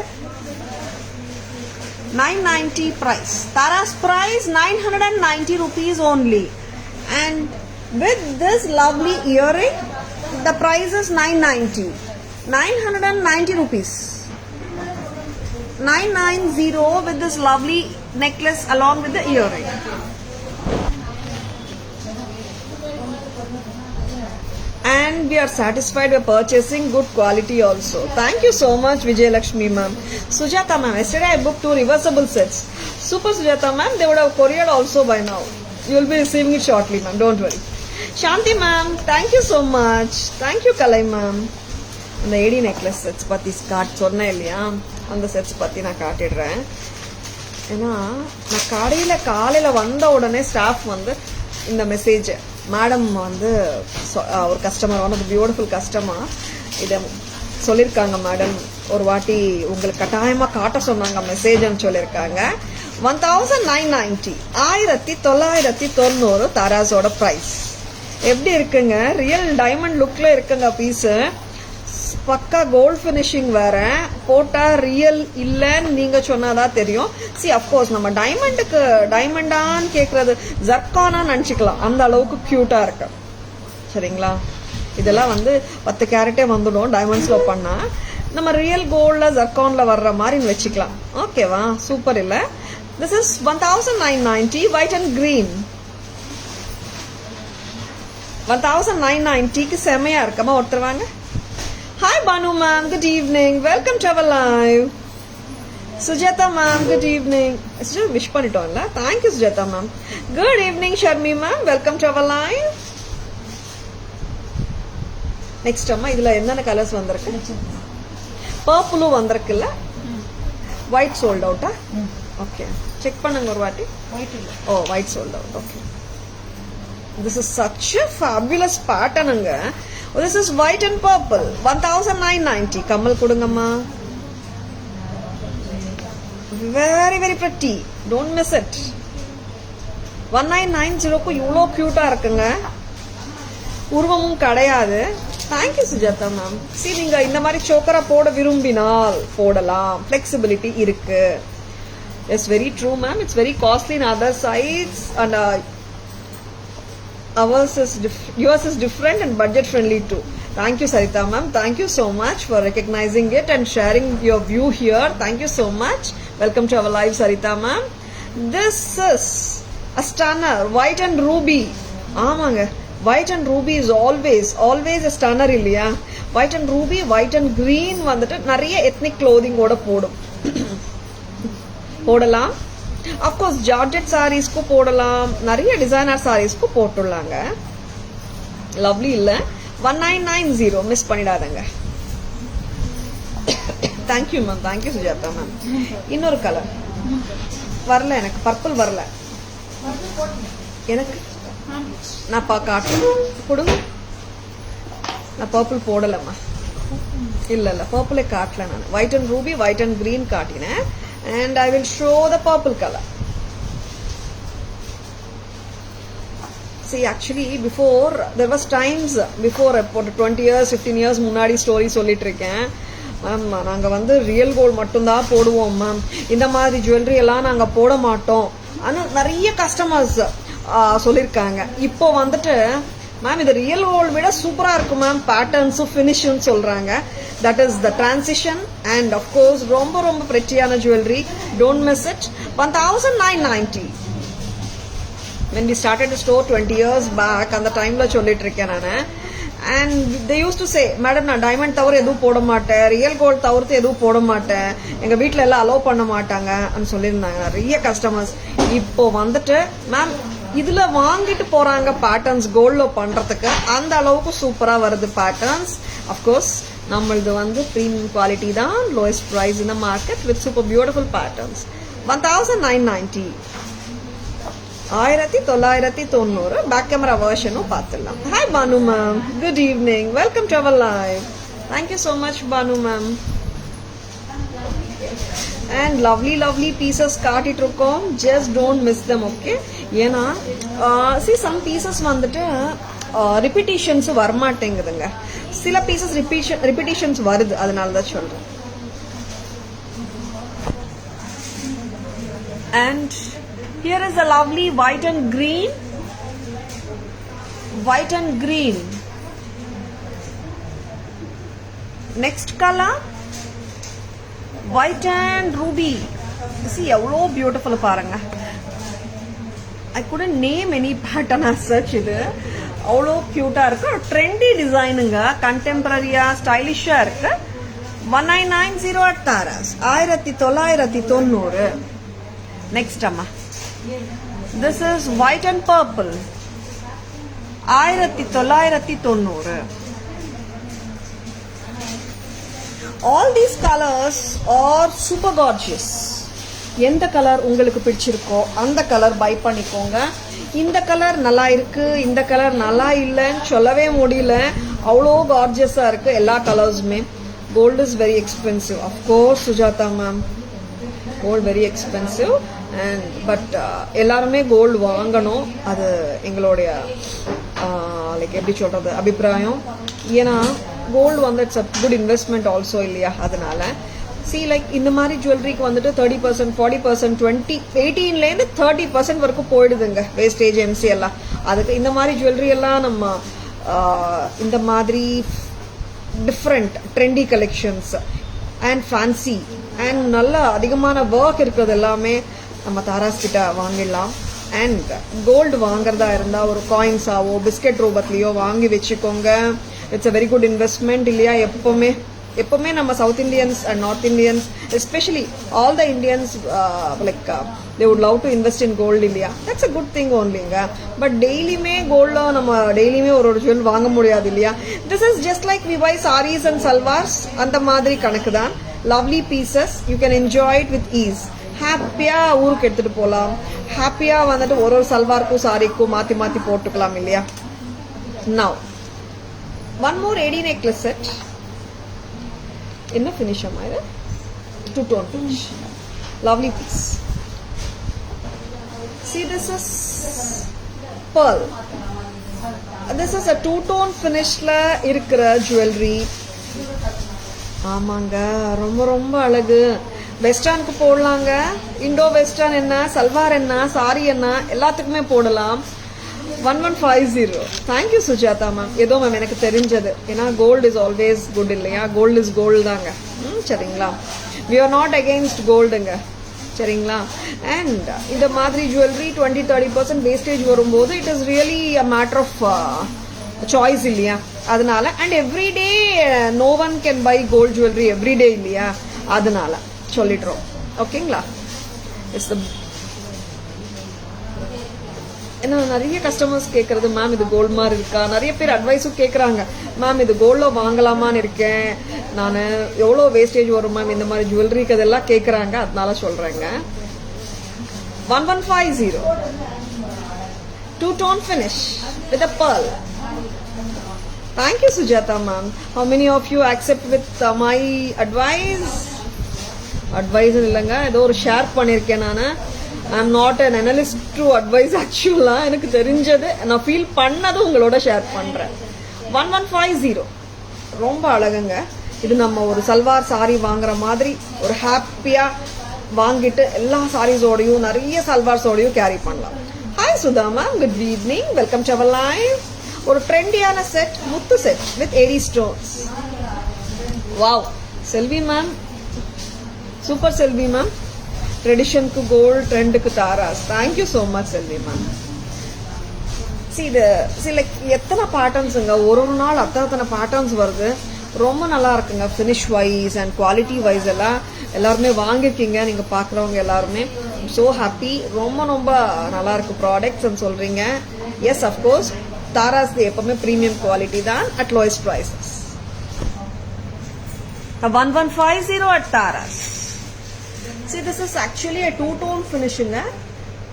990 price. Tara's price 990 rupees only. And with this lovely earring, the price is 990. 990 rupees. 990 with this lovely necklace along with the earring. And we are satisfied with purchasing good quality also. Thank you so much Vijayalakshmi ma'am. Sujata ma'am, yesterday I booked 2 reversible sets. Super Sujata ma'am, they would have couriered also by now. You will be receiving it shortly ma'am, don't worry. Shanti ma'am, thank you so much. Thank you Kalai ma'am. அந்த எடி நெக்லஸ் செட்ஸ் பற்றி சொன்னேன் இல்லையா, அந்த செட்ஸ் பற்றி நான் காட்டிடுறேன். ஏன்னா நான் காலையில் வந்த உடனே ஸ்டாஃப் வந்து இந்த மெசேஜ் மேடம் வந்து ஒரு customer, one of the beautiful customer இதை சொல்லியிருக்காங்க. மேடம் ஒரு வாட்டி உங்களுக்கு கட்டாயமாக காட்ட சொன்னாங்க மெசேஜ்னு சொல்லியிருக்காங்க. 1990, 1990 தாராஸோட ப்ரைஸ். எப்படி இருக்குங்க? ரியல் டைமண்ட் லுக்ல இருக்குங்க பீஸு. பக்கா கோல்ட் ஃபினிஷிங் வேற. போட்டா ரியல் இல்லன்னு நீங்க சொன்னாதான் தெரியும். சி அப்கோர்ஸ் நம்ம டைமண்டுக்கு டைமண்டான்னு கேக்குறது ஜர்கானா நினைச்சுக்கலாம், அந்த அளவுக்கு கியூட்டா இருக்கு. சரிங்களா? இதெல்லாம் வந்து 10 கேரட்டே வந்துடும் டைமண்ட்ஸ்ல பண்ணா. நம்ம ரியல் கோல்ட்ல ஜர்கான்ல வர்ற மாதிரி வச்சுக்கலாம். ஓகேவா? சூப்பர் இல்ல? This is 1990 white and green. 1990க்கு செமையா இருக்கமா? ஒருத்தர் வாங்க. Hi Banu ma'am, good evening, welcome to our live. Sujatha ma'am, good evening. Wish பண்ணிட்டோம்ல, thank you Sujatha ma'am. Good evening Sharmi ma'am, welcome to our live. Next அம்மா இதுல என்னென்ன கலர்ஸ் வந்திருக்கு? பர்பிளும் வந்திருக்குல்ல? ஒயிட் சோல்ட் அவுட்டா? ஓகே, செக் பண்ணுங்க ஒரு வாட்டி. Oh, white sold out. Okay, this is such a fabulous pattern anga. This is white and purple. 1990. Kamal kudungamma. Very very pretty. Don't miss it. 1990 ku இவ்ளோ கியூட்டா இருக்குங்க. உருவமும் கிடையாது. Thank you Sujata ma'am. See, நீங்க இந்த மாதிரி சோக்கரா போட விரும்பினால் போடலாம். Flexibility இருக்கு. It's very true ma'am. It's very costly in other sides and yours is different and budget friendly too. Thank you Sarita ma'am. Thank you so much for recognizing it and sharing your view here. Thank you so much. Welcome to our live Sarita ma'am. This is a stunner, white and ruby. ஆமாங்க, white and ruby is always a stunner இல்லையா? white and ruby, white and green வந்துட்டு நிறைய ethnic clothing ஓட போடலாம். of course ஜார்ஜெட் சாரீஸ்க்கு போடலாம், நிறைய டிசைனர் சாரீஸ்க்கு போட்டுள்ளாங்க. லவ்லி இல்ல? 1990 மிஸ் பண்ணிடாதங்க. Thank you ma'am, thank you Sujatha ma'am. இன்னொரு கலர் வரல, எனக்கு பர்பிள் வரல. எனக்கு நான் காட்டுறேன், கொடுங்க. நான் பர்பிள் போடலம்மா. இல்ல பர்பிளே காட்டல நான். White and Ruby, white and green காட்டினேன். And I will show the purple color. See, actually before there was times before about 20 years 15 years முன்னாடி ஸ்டோரி சொல்லிட்டு இருக்கேன் மேம். நாங்க வந்து ரியல் கோல்ட் மட்டும் தான் போடுவோம் மேம், இந்த மாதிரி ஜுவல்லரி எல்லாம் நாங்க போட மாட்டோம். ஆனா நிறைய கஸ்டமர்ஸ் சொல்லிருக்காங்க. இப்போ வந்துட்டு மேம் இது ரியல் கோல்ட் விட சூப்பரா இருக்கும் மேம், பேட்டர்ன்ஸும் ஃபினிஷும் சொல்றாங்க. That is the transition and of course ரொம்ப ரொம்ப prettyயான jewelry. Don't miss it. 1990. When we started the store 20 years back, அந்த டைம்ல சொல்லிட்டு இருக்கேன் நானு. And they used to say, madam நான் டைமண்ட் தவிர எதுவும் போட மாட்டேன், ரியல் கோல்ட் தவிர்த்து எதுவும் போட மாட்டேன், எங்க வீட்டுல எல்லாம் அலோவ் பண்ண மாட்டாங்க அப்படின்னு சொல்லியிருந்தாங்க நிறைய கஸ்டமர்ஸ். இப்போ வந்துட்டு மேம் இதுல வாங்கிட்டு போறாங்க பேட்டர்ன்ஸ் கோல்ட்ல பண்றதுக்கு. அந்த அளவுக்கு சூப்பரா வருது பேட்டர்ன்ஸ். அப்கோர்ஸ் நம்மளது வந்து பிரீமியம் குவாலிட்டி தான், lowest price in the market with super beautiful patterns. 1990. 1990 back camera வெர்ஷனும் பார்த்துடலாம். Hi Banu ma'am, good evening, welcome to our live. Thank you so much Banu ma'am. And lovely pieces காட்டிட்டு இருக்கோம். Just don't miss them. Okay, ஏன்னா சி சம் பீசஸ் வந்துட்டு ரிப்பீட்டேஷன்ஸ் வரமாட்டேங்குதுங்க. சில பீசஸ் ரிப்பீட்டேஷன்ஸ் வருது, அதனால தான் சொல்றேன். And here is a lovely white and green. Next color, white and ruby. See எவ்வளோ பியூட்டிஃபுல் பாருங்க. I couldn't name any pattern as such. இது அவ்வளோ கியூட்டா இருக்கு. ட்ரெண்டி டிசைனுங்க, கண்டெம்பரரியா ஸ்டைலிஷா இருக்கு. 1990 at Taras. 1990. நெக்ஸ்ட் அம்மா, this is white and purple. 1990. All these colors are super gorgeous. எந்த கலர் உங்களுக்கு பிடிச்சிருக்கோ அந்த கலர் பை பண்ணிக்கோங்க. இந்த கலர் நல்லா இருக்கு, இந்த கலர் நல்லா இல்லைன்னு சொல்லவே முடியல, அவ்வளோ கார்ஜியஸா இருக்கு எல்லா கலர்ஸுமே. Gold is very expensive. Of course Sujatha ma'am, gold very expensive. And but எல்லாருமே கோல்டு வாங்கணும், அது எங்களுடைய லைக் எப்படி சொல்றது அபிப்பிராயம். ஏன்னா கோல்டு வந்து it's a good investment also இல்லையா? அதனால சி லைக் இந்த மாதிரி ஜுவல்லரிக்கு வந்துட்டு 30%, 40%, 18% 30% வரைக்கும் போயிடுதுங்க வேஸ்டேஜ், எம்சி எல்லாம். அதுக்கு இந்த மாதிரி ஜுவல்லரி எல்லாம் நம்ம இந்த மாதிரி different trendy collections and fancy and நல்ல அதிகமான ஒர்க் இருக்கிறது எல்லாமே நம்ம தாராஸ் கிட்ட வாங்கிடலாம். அண்ட் கோல்டு வாங்குறதா இருந்தால் ஒரு காயின்ஸாவோ பிஸ்கெட் ரூபத்துலையோ வாங்கி வச்சுக்கோங்க. It's a very good investment இல்லையா? எப்பவுமே நம்ம south Indians and north Indians especially all the Indians like they would love to invest in gold இல்லையா? தட்ஸ் அ குட் திங் ஓன்லிங்க. பட் டெய்லியுமே கோல்டில் நம்ம டெய்லியுமே ஒரு ஜுவல் வாங்க முடியாது இல்லையா? This is just like we buy saris and salwars, அந்த மாதிரி கணக்கு தான். Lovely pieces, you can enjoy it with ease. ஹாப்பியாக ஊருக்கு எடுத்துகிட்டு போகலாம். ஹாப்பியாக வந்துட்டு ஒரு சல்வாருக்கும் சாரிக்கும் மாற்றி மாற்றி போட்டுக்கலாம் இல்லையா? நவ் ஒன் மோர் ஏடி நெக்லஸ் செட். என்ன ஃபினிஷ் அம்மா இது? 2-tone finish. Lovely piece. See, this is pearl. This is a 2-tone finishல இருக்கிற jewelry. ஆமாங்க, ரொம்ப ரொம்ப அழகு. வெஸ்டர்னுக்கு போடலாங்க. இண்டோ வெஸ்டர்ன் என்ன, சல்வார் என்ன, சாரி என்ன, எல்லாத்துக்குமே போடலாம். 1150. Thank you Sujatha ma'am. ஏதோ மேம் எனக்கு தெரிஞ்சது. ஏன்னா கோல்டு இஸ் ஆல்வேஸ் குட் இல்லையா? கோல்டு இஸ் கோல்டு தாங்க. சரிங்களா? வி ஆர் நாட் அகெயின்ஸ்ட் கோல்டுங்க. சரிங்களா? அண்ட் இந்த மாதிரி ஜுவல்லரி 20-30% வேஸ்டேஜ் வரும்போது it is really a matter of choice இல்லையா? அதனால and everyday no one can buy gold jewellery everyday இல்லையா? அதனால சொல்லிடுறோம். ஓகேங்களா? இட்ஸ் த ஏன்னா நிறைய கஸ்டமர்ஸ் கேட்கறது, மேம் இது கோல்டு மாதிரி இருக்கா? நிறைய பேர் அட்வைஸும் கேட்குறாங்க, மேம் இது கோல்டில் வாங்கலாமான்னு இருக்கேன் நான், எவ்வளோ வேஸ்டேஜ் வரும் மேம் இந்த மாதிரி ஜுவல்லரிக்கு, அதெல்லாம் கேட்குறாங்க. அதனால சொல்கிறேங்க. 1150 2-tone finish with a pearl. Thank you Sujata ma'am. How many of you accept with my advice? Advice இல்லைங்க, ஏதோ ஒரு ஷேர் பண்ணியிருக்கேன் நான். I am not an analyst to advice. ஆக்சுவலாக எனக்கு தெரிஞ்சது நான் ஃபீல் பண்ணது உங்களோட ஷேர் பண்ணுறேன். 1150 ரொம்ப அழகுங்க. இது நம்ம ஒரு சல்வார் சாரி வாங்குற மாதிரி ஒரு ஹாப்பியாக வாங்கிட்டு எல்லா சாரீஸோடையும் நிறைய சல்வார்ஸோடையும் கேரி பண்ணலாம். Hi Sudha ma'am, good evening, welcome to our live. ஒரு ட்ரெண்டியான செட், முத்து set with AD stones. Wow Selvi ma'am, super Selvi ma'am. ட்ரெடிஷனுக்கு கோல்டு, ட்ரெண்டுக்கு Taras. Thank you so much Selvi ma'am. இது சில எத்தனை பேட்டர்ன்ஸுங்க, ஒரு நாள் அத்தனை பேட்டர்ன்ஸ் வருது. ரொம்ப நல்லா இருக்குங்க. Finish wise and quality wise எல்லாம் எல்லாருமே வாங்கியிருக்கீங்க. நீங்கள் பார்க்குறவங்க எல்லாருமே ஸோ ஹாப்பி. ரொம்ப ரொம்ப நல்லா இருக்கு ப்ராடக்ட்ஸ் சொல்கிறீங்க. எஸ் அஃப்கோர்ஸ் தாராஸ் எப்பவுமே ப்ரீமியம் குவாலிட்டி தான் at lowest prices. 1150 at Taras. See, this is actually a 2-tone finishing,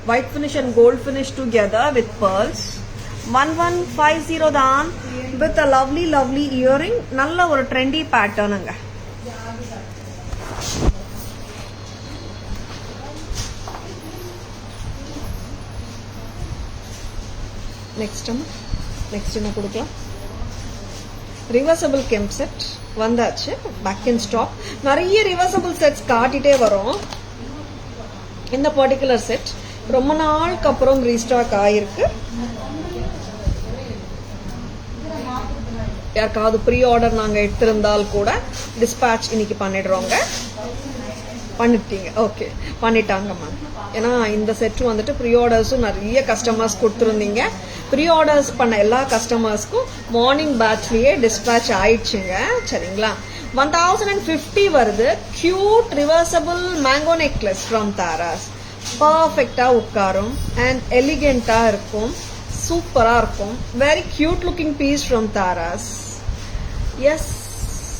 white finish and gold finish together with pearls. 1150 தான் with a lovely earring. நல்ல ஒரு trendy pattern அங்க. next என்ன கொடுக்கலாம்? ரிவர்சபிள் கெம்ப் செட் வந்தாச்சு. Back and stop. நிறைய ரிவர்சபிள் செட்ஸ் காட்டிட்டே வரும். இந்த பர்டிகுலர் செட் ரொம்ப நாளுக்கு அப்புறம் ரீஸ்டாக் ஆயிருக்கு. யாருக்காவது ப்ரீ ஆர்டர் நாங்கள் எடுத்திருந்தால் கூட டிஸ்பேட்ச் இன்னைக்கு பண்ணிடுறோங்க. பண்ணிட்டீங்க? ஓகே, பண்ணிட்டாங்க மேம். ஏன்னா இந்த செட்டு வந்துட்டு ப்ரீ ஆர்டர்ஸும் நிறைய கஸ்டமர்ஸ் கொடுத்துருந்தீங்க. ப்ரீ ஆர்டர்ஸ் பண்ண எல்லா கஸ்டமர்ஸ்க்கும் மார்னிங் பேட்ச்லேயே டிஸ்பேட்ச் ஆயிடுச்சுங்க. சரிங்களா? 1050 வருது. Cute reversible mango necklace from Taras. பர்ஃபெக்டாக உட்காரும் அண்ட் எலிகெண்ட்டாக இருக்கும். சூப்பராக இருக்கும். Very cute looking piece from Taras. Yes,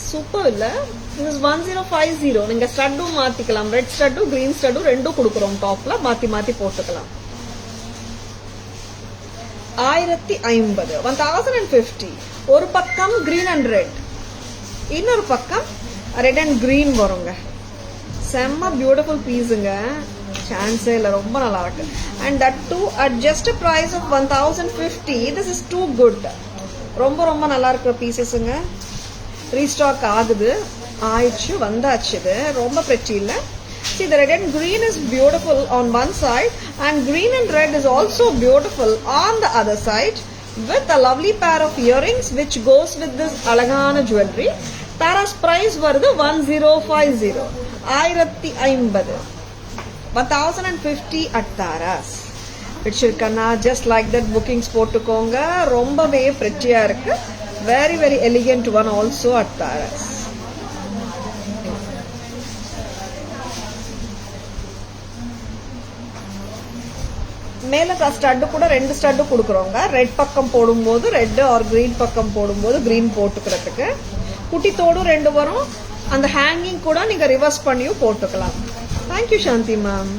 super இல்லை? இது 1050. நீங்க ஸ்டட்டும் மாத்திக்கலாம். ரெட் ஸ்டட்டும் கிரீன் ஸ்டட்டும் ரெண்டும் கொடுக்குறோம். டாப்ல மாத்தி மாத்தி போட்டுக்கலாம். 1050 1050. ஒரு பக்கம் கிரீன் அண்ட் ரெட், இன்னொரு பக்கம் ரெட் அண்ட் கிரீன் வருங்க. செம்ம பியூட்டிஃபுல் பீஸுங்க. சான்ஸே இல்லை, ரொம்ப நல்லா இருக்கு. And that too at just price of 1050. This is too good. ரொம்ப ரொம்ப நல்லா இருக்கிற பீசஸுங்க. ரீஸ்டாக் ஆகுது, ஆயிடுச்சு, வந்தாச்சு. இது ரொம்ப பிரச்சனை இல்லை. See, the red and green is beautiful on one side and green and red is also beautiful on the other side with a lovely pair of earrings which goes with this alagana jewelry. Taras price வருது 1050 1050 1050 at தாராஸ். பிடிச்சிருக்கா? ஜஸ்ட் லைக் தட் புக்கிங்ஸ் போட்டுக்கோங்க. ரொம்பவே பிரிட்டியா இருக்கு. Very very elegant one also at Tara's. மேல ஸ்டட்டு கூட 2 ஸ்டட்டு கொடுக்குறோங்க. ரெட் பக்கம் போடும்போது ரெட் ஆர் கிரீன் பக்கம் போடும்போது கிரீன் போட்டுக்கிறதுக்கு. குட்டி தோடும் 2 வரும். அந்த ஹேங்கிங் கூட நீங்க ரிவர்ஸ் பண்ணியும் போட்டுக்கலாம். Thank you Shanthi ma'am.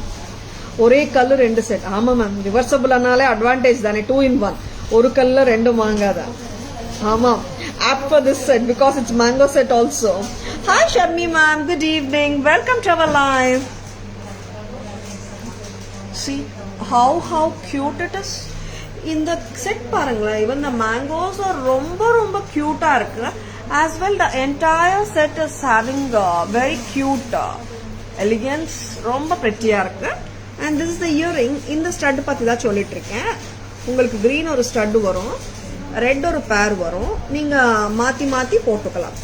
ஒரே கல்லு 2 செட். ஆமா மேம், ரிவர்சபிள் ஆனாலே அட்வான்டேஜ் தானே. 2 in 1. ஒரு கல்ல 2 வாங்காதான். ஆமா, apt for this set because it's mango set also. Hi Sharmi ma'am, good evening. Welcome to our live. See how cute it is. இந்த செட் பாருங்களேன். even the mangoes are ரொம்ப cute ஆ இருக்கு. as well the entire set is having very cute elegance. ரொம்ப pretty-ஆ இருக்கு. and this is the earring. இந்த ஸ்டட் பத்தி தான் சொல்லிட்டு இருக்கேன். உங்களுக்கு green ஒரு ஸ்டட் வரும், ரெட் ஒரு பேர் வரும். நீங்க மாத்தி மாத்தி போட்டுக்கலாம்.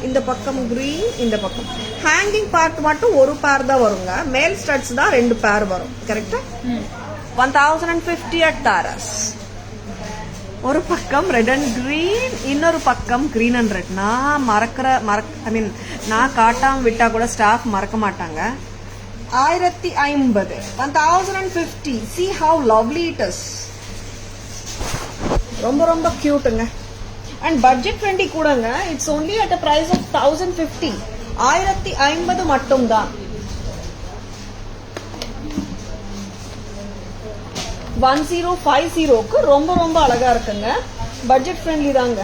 இந்த பக்கம் green, இந்த பக்கம் ஹேங்கிங் பார்ட் மட்டும் ஒரு பேர் தான் வருங்க. மேல் ஸ்டட்ஸ் தான் 2 பேர் வரும். கரெக்டா? 1050 at தாராஸ். ஒரு பக்கம் ரெட் அண்ட் கிரீன், இன்னொரு பக்கம் கிரீன் அண்ட் ரெட். நான் நான் காட்டாம விட்டா கூட ஸ்டாஃப் மறக்க மாட்டாங்க. 1050 1050. see how lovely it is. ரொம்ப கியூட்டுங்க. அண்ட் பட்ஜெட் ஃப்ரெண்ட்லி கூடங்க. It's only at a price of 1050. 1050 மட்டும் தான். 1050க்கு ரொம்ப அழகா இருக்குங்க. பட்ஜெட் ஃப்ரெண்ட்லி தாங்க.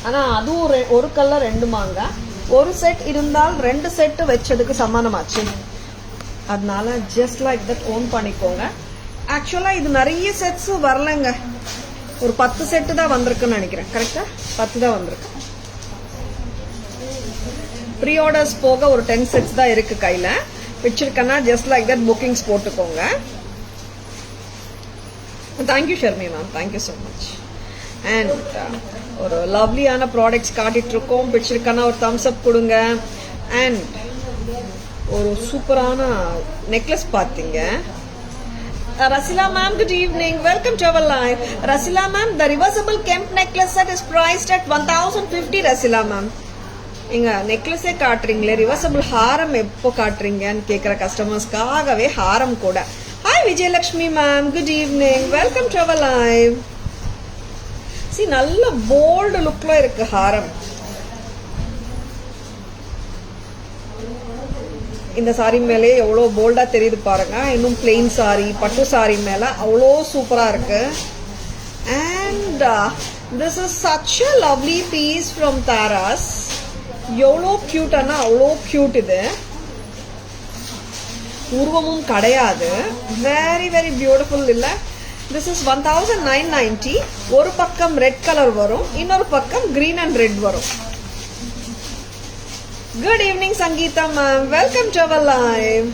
ஆனா அதுவும் ஒரு கல்ல 2 மாங்க. ஒரு செட் இருந்தால் 2 செட் வச்சதுக்கு சமானமாச்சு. அதனால ஜஸ்ட் லைக் தட் ஓன் பண்ணிக்கோங்க. ஆக்சுவலா இது நிறைய செட்ஸ் வரலங்க. ஒரு 10 செட்டு தான் வந்திருக்குன்னு நினைக்கிறேன். கரெக்டா? 10 தான் வந்திருக்கு. ப்ரீ ஆர்டர்ஸ் போக ஒரு 10 செட்ஸ் தான் இருக்கு கையில. பிடிச்சிருக்கனா ஜஸ்ட் லைக் தட் புக்கிங்ஸ் போட்டுக்கோங்க. Thank you Sharmi ma'am, thank you so much. And ஒரு லவ்லியான ப்ராடக்ட்ஸ் காட்டிட்டு இருக்கோம். பிடிச்சிருக்கானா ஒரு தம்ஸ் அப் கொடுங்க. அண்ட் ஒரு சூப்பரான நெக்லஸ் பார்த்தீங்க. Rasila ma'am, good evening. Welcome to our live. Rasila ma'am, the reversible Kemp necklace set is priced at 1050. Rasila ma'am, இங்க நெக்லஸே காட்டுறீங்களே, ரிவர்சபிள் ஹாரம் எப்போ காட்டுறீங்கன்னு கேட்குற கஸ்டமர்ஸ்க்காகவே ஹாரம் கூட. Hi Vijayalakshmi ma'am, good evening. Welcome to our live. See நல்ல போல்டு லுக்ல இருக்கு ஹாரம். இந்த சாரி மேலே எவ்வளோ போல்டா தெரியுது பாருங்க. இன்னும் பிளெயின் சாரி, பட்டு சாரி மேல அவ்வளோ சூப்பரா இருக்கு. And this is such a lovely piece from Taras. எவ்வளோ கியூட்டானா அவ்வளோ கியூட். இது உருவமும் கிடையாது. வெரி வெரி பியூட்டிஃபுல் இல்ல? This is 1990. ஒரு பக்கம் ரெட் கலர் வரும், இன்னொரு பக்கம் கிரீன் அண்ட் ரெட் வரும். Good evening Sangeetha ma'am, welcome to our live.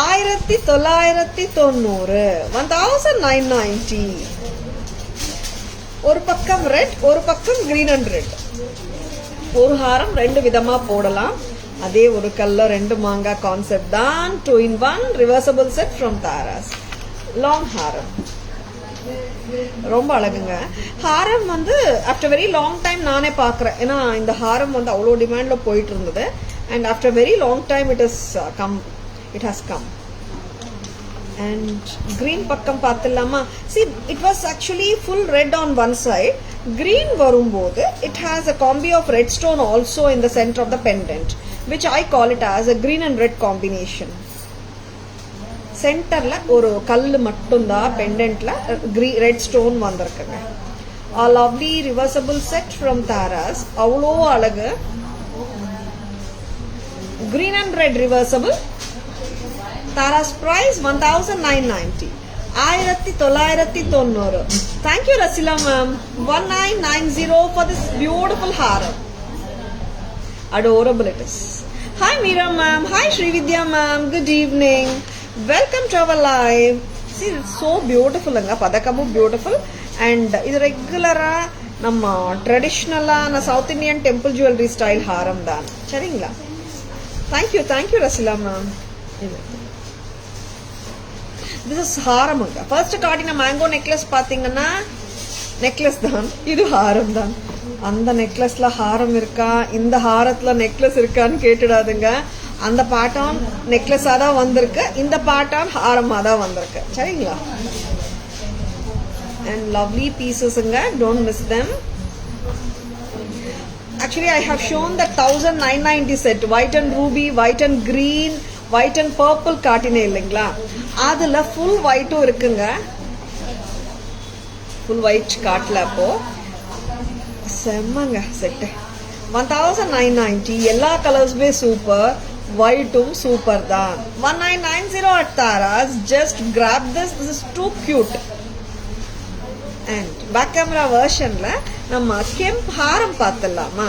1990 1990. ஒரு பக்கம் ரெட், ஒரு பக்கம் கிரீன் அண்ட் ரெட். ஒரு ஹாரம் 2 விதமா போடலாம். அதே ஒரு கல்ல 2 மாங்கா கான்செப்ட் தான். 2 in 1 reversible set from Tara's. Long ஹாரம் ரொம்ப அழகுங்க. ஹாரம் ஆஃப்டர் வெரி லாங் டைம் நானே பாக்குறேன். ஏன்னா இந்த ஹாரம் அவ்வளோ டிமாண்ட்ல போயிட்டு இருந்தது. And after very long time it has come. And green பக்கம் பார்த்துலாமா? See it was actually full red on one side. Green வரும்போது it has a combi of red stone also in the centre of the pendant, which I call it as a green and red combination. சென்டர்ல ஒரு கல்லு மட்டும்தான் பெண்டன்ட்ல ரெட் ஸ்டோன் வந்திருக்குங்க. A lovely reversible set from Tara's. அவ்வளோ அழகு. green and red reversible. Tara's price 1990. 1990. Thank you Rasila ma'am. 1990 for this beautiful haram. Adorable it is. Hi Meera ma'am. Hi Srividya ma'am. Good evening. Welcome to our live. See, it's so beautiful anga. Padakamu beautiful. And இது ரெகுலரா நம்ம ட்ரெடிஷ்னலான south Indian temple jewellery style ஹாரம் தான். சரிங்களா? Thank you Rasila ma'am. This is ஹாரமுங்க. ஃபர்ஸ்ட் காட்டின மேங்கோ நெக்லஸ் பாத்தீங்கன்னா நெக்லஸ் தான், இது ஹாரம் தான். அந்த நெக்லஸ்ல ஹாரம் இருக்கா, இந்த ஹாரத்துல நெக்லஸ் இருக்கான்னு கேட்டுடாதுங்க. அந்த பேட்டர்ன் நெக்லஸா தான் வந்திருக்கு, இந்த பேட்டர்ன் ஹாரமா தான் வந்திருக்கு. சரிங்களா? and lovely pieces inga, don't miss them. Actually I have shown the 1990 set, white and ruby, white and green, white and purple காட்டினே இல்லைங்களா? அதுல full white இருக்குங்க. full white காட்டல. அப்போ செம்மங்க செட். 1990, எல்லா கலர்ஸ்மே சூப்பர், whiteum சூப்பர் தான். 1990 at Tara's. Just grab this is too cute. And back camera versionல நம்ம கெம்ப் ஹாரம் பார்த்தலாமா?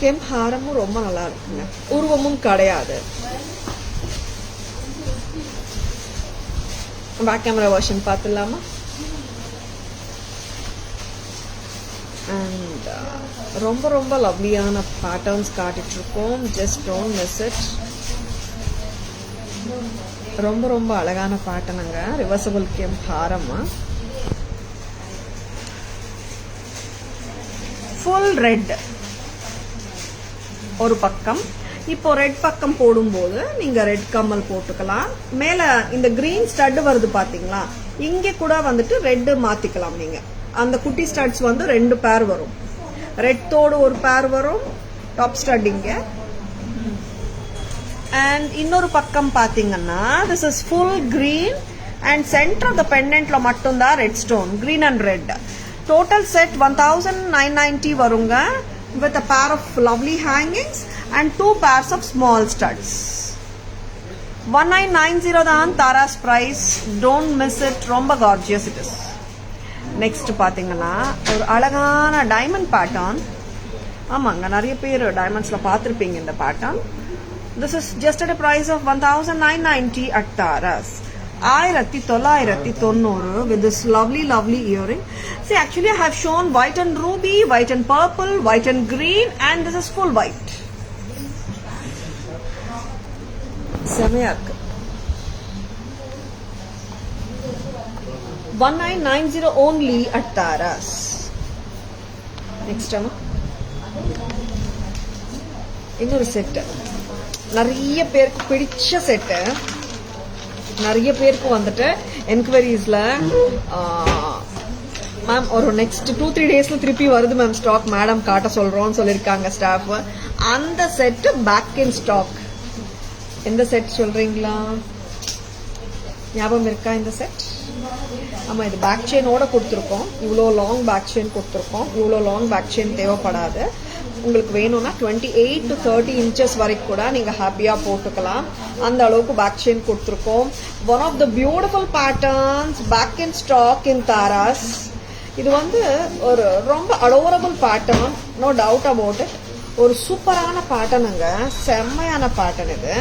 கெம்ப் ஹாரமும் ரொம்ப நல்லா இருக்குங்க, உருவமும் கிடையாது. பேக் கேமரா வெர்ஷன் பார்த்தலாமா? அண்ட் ரொம்ப ரொம்ப லவ்லியான பேட்டர்ன்ஸ் காட்டிட்டு இருக்கோம். Just don't miss it. ரொம்ப ரொம்ப அழகான பேட்டர்னுங்க. ரிவர்சபிள் கெம்ப் ஹாரமா, ஃபுல் ரெட் ஒரு பக்கம். இப்போ ரெட் பக்கம் போடும்போது நீங்க ரெட் கம்மல் போட்டுக்கலாம். மேல இந்த கிரீன் ஸ்டட் வருது பாத்தீங்களா, இங்க கூட வந்துட்டு ரெட் மாத்திக்கலாம். நீங்க அந்த குட்டி ஸ்டட்ஸ் வந்து 2 பேர் வரும். ரெட் தோடு ஒரு பேர் வரும், டாப் ஸ்டட் இங்க. அண்ட் இன்னொரு பக்கம் பாத்தீங்கன்னா this is full green and center of the pendantல மட்டும் தான் red stone, green and red. Total set 1990 வருங்க, with a pair of lovely hangings and 2 pairs of small studs. 1990 தான் Tara's price. Don't miss it. ரொம்ப gorgeous it is. நெக்ஸ்ட் பாத்தீங்கன்னா ஒரு அழகான டைமண்ட் பேட்டர்ன். ஆமாங்க, நிறைய பேர் டைமண்ட்ஸ்ல பார்த்திருப்பீங்க இந்த pattern. This is just at a price of 1990 at Tara's. 1990 with this lovely earring. See, actually I have shown white and ruby, white and purple, white and green, and this is full white. செமையா இருக்கு. 1990 only at Tara's. Next time இன்னொரு செட், நிறைய பேருக்கு பிடிச்ச செட்டு. நிறைய பேருக்கு வந்துட்டு என்கொயரிஸ்ல மேம் ஒரு நெக்ஸ்ட் 2-3 டேஸ்ல திருப்பி வருது மேம் ஸ்டாக், மேடம் காட்ட சொல்றோம்னு சொல்லிருக்காங்க ஸ்டாஃப். அந்த செட்டு பேக் இன் ஸ்டாக். எந்த செட் சொல்றீங்களா? ஞாபகம் இருக்கா இந்த செட்? ஆமா, இது பேக் செயினோட கொடுத்துருக்கோம். இவ்வளோ லாங் பேக் செயின் கொடுத்துருக்கோம். இவ்வளோ லாங் பேக் செயின் தேவைப்படாது. உங்களுக்கு வேணும்னா 28 to 30 inches வரைக்கும் கூட நீங்க ஹாப்பியா போட்டுக்கலாம். அந்த அளவுக்கு பேக் செயின் கொடுத்துருக்கோம். One of the beautiful patterns back in stock in Taras. இது வந்து ஒரு ரொம்ப adorable pattern, no doubt about it. ஒரு சூப்பரான பேட்டர்னுங்க, செம்மையான பேட்டர்ன் இது.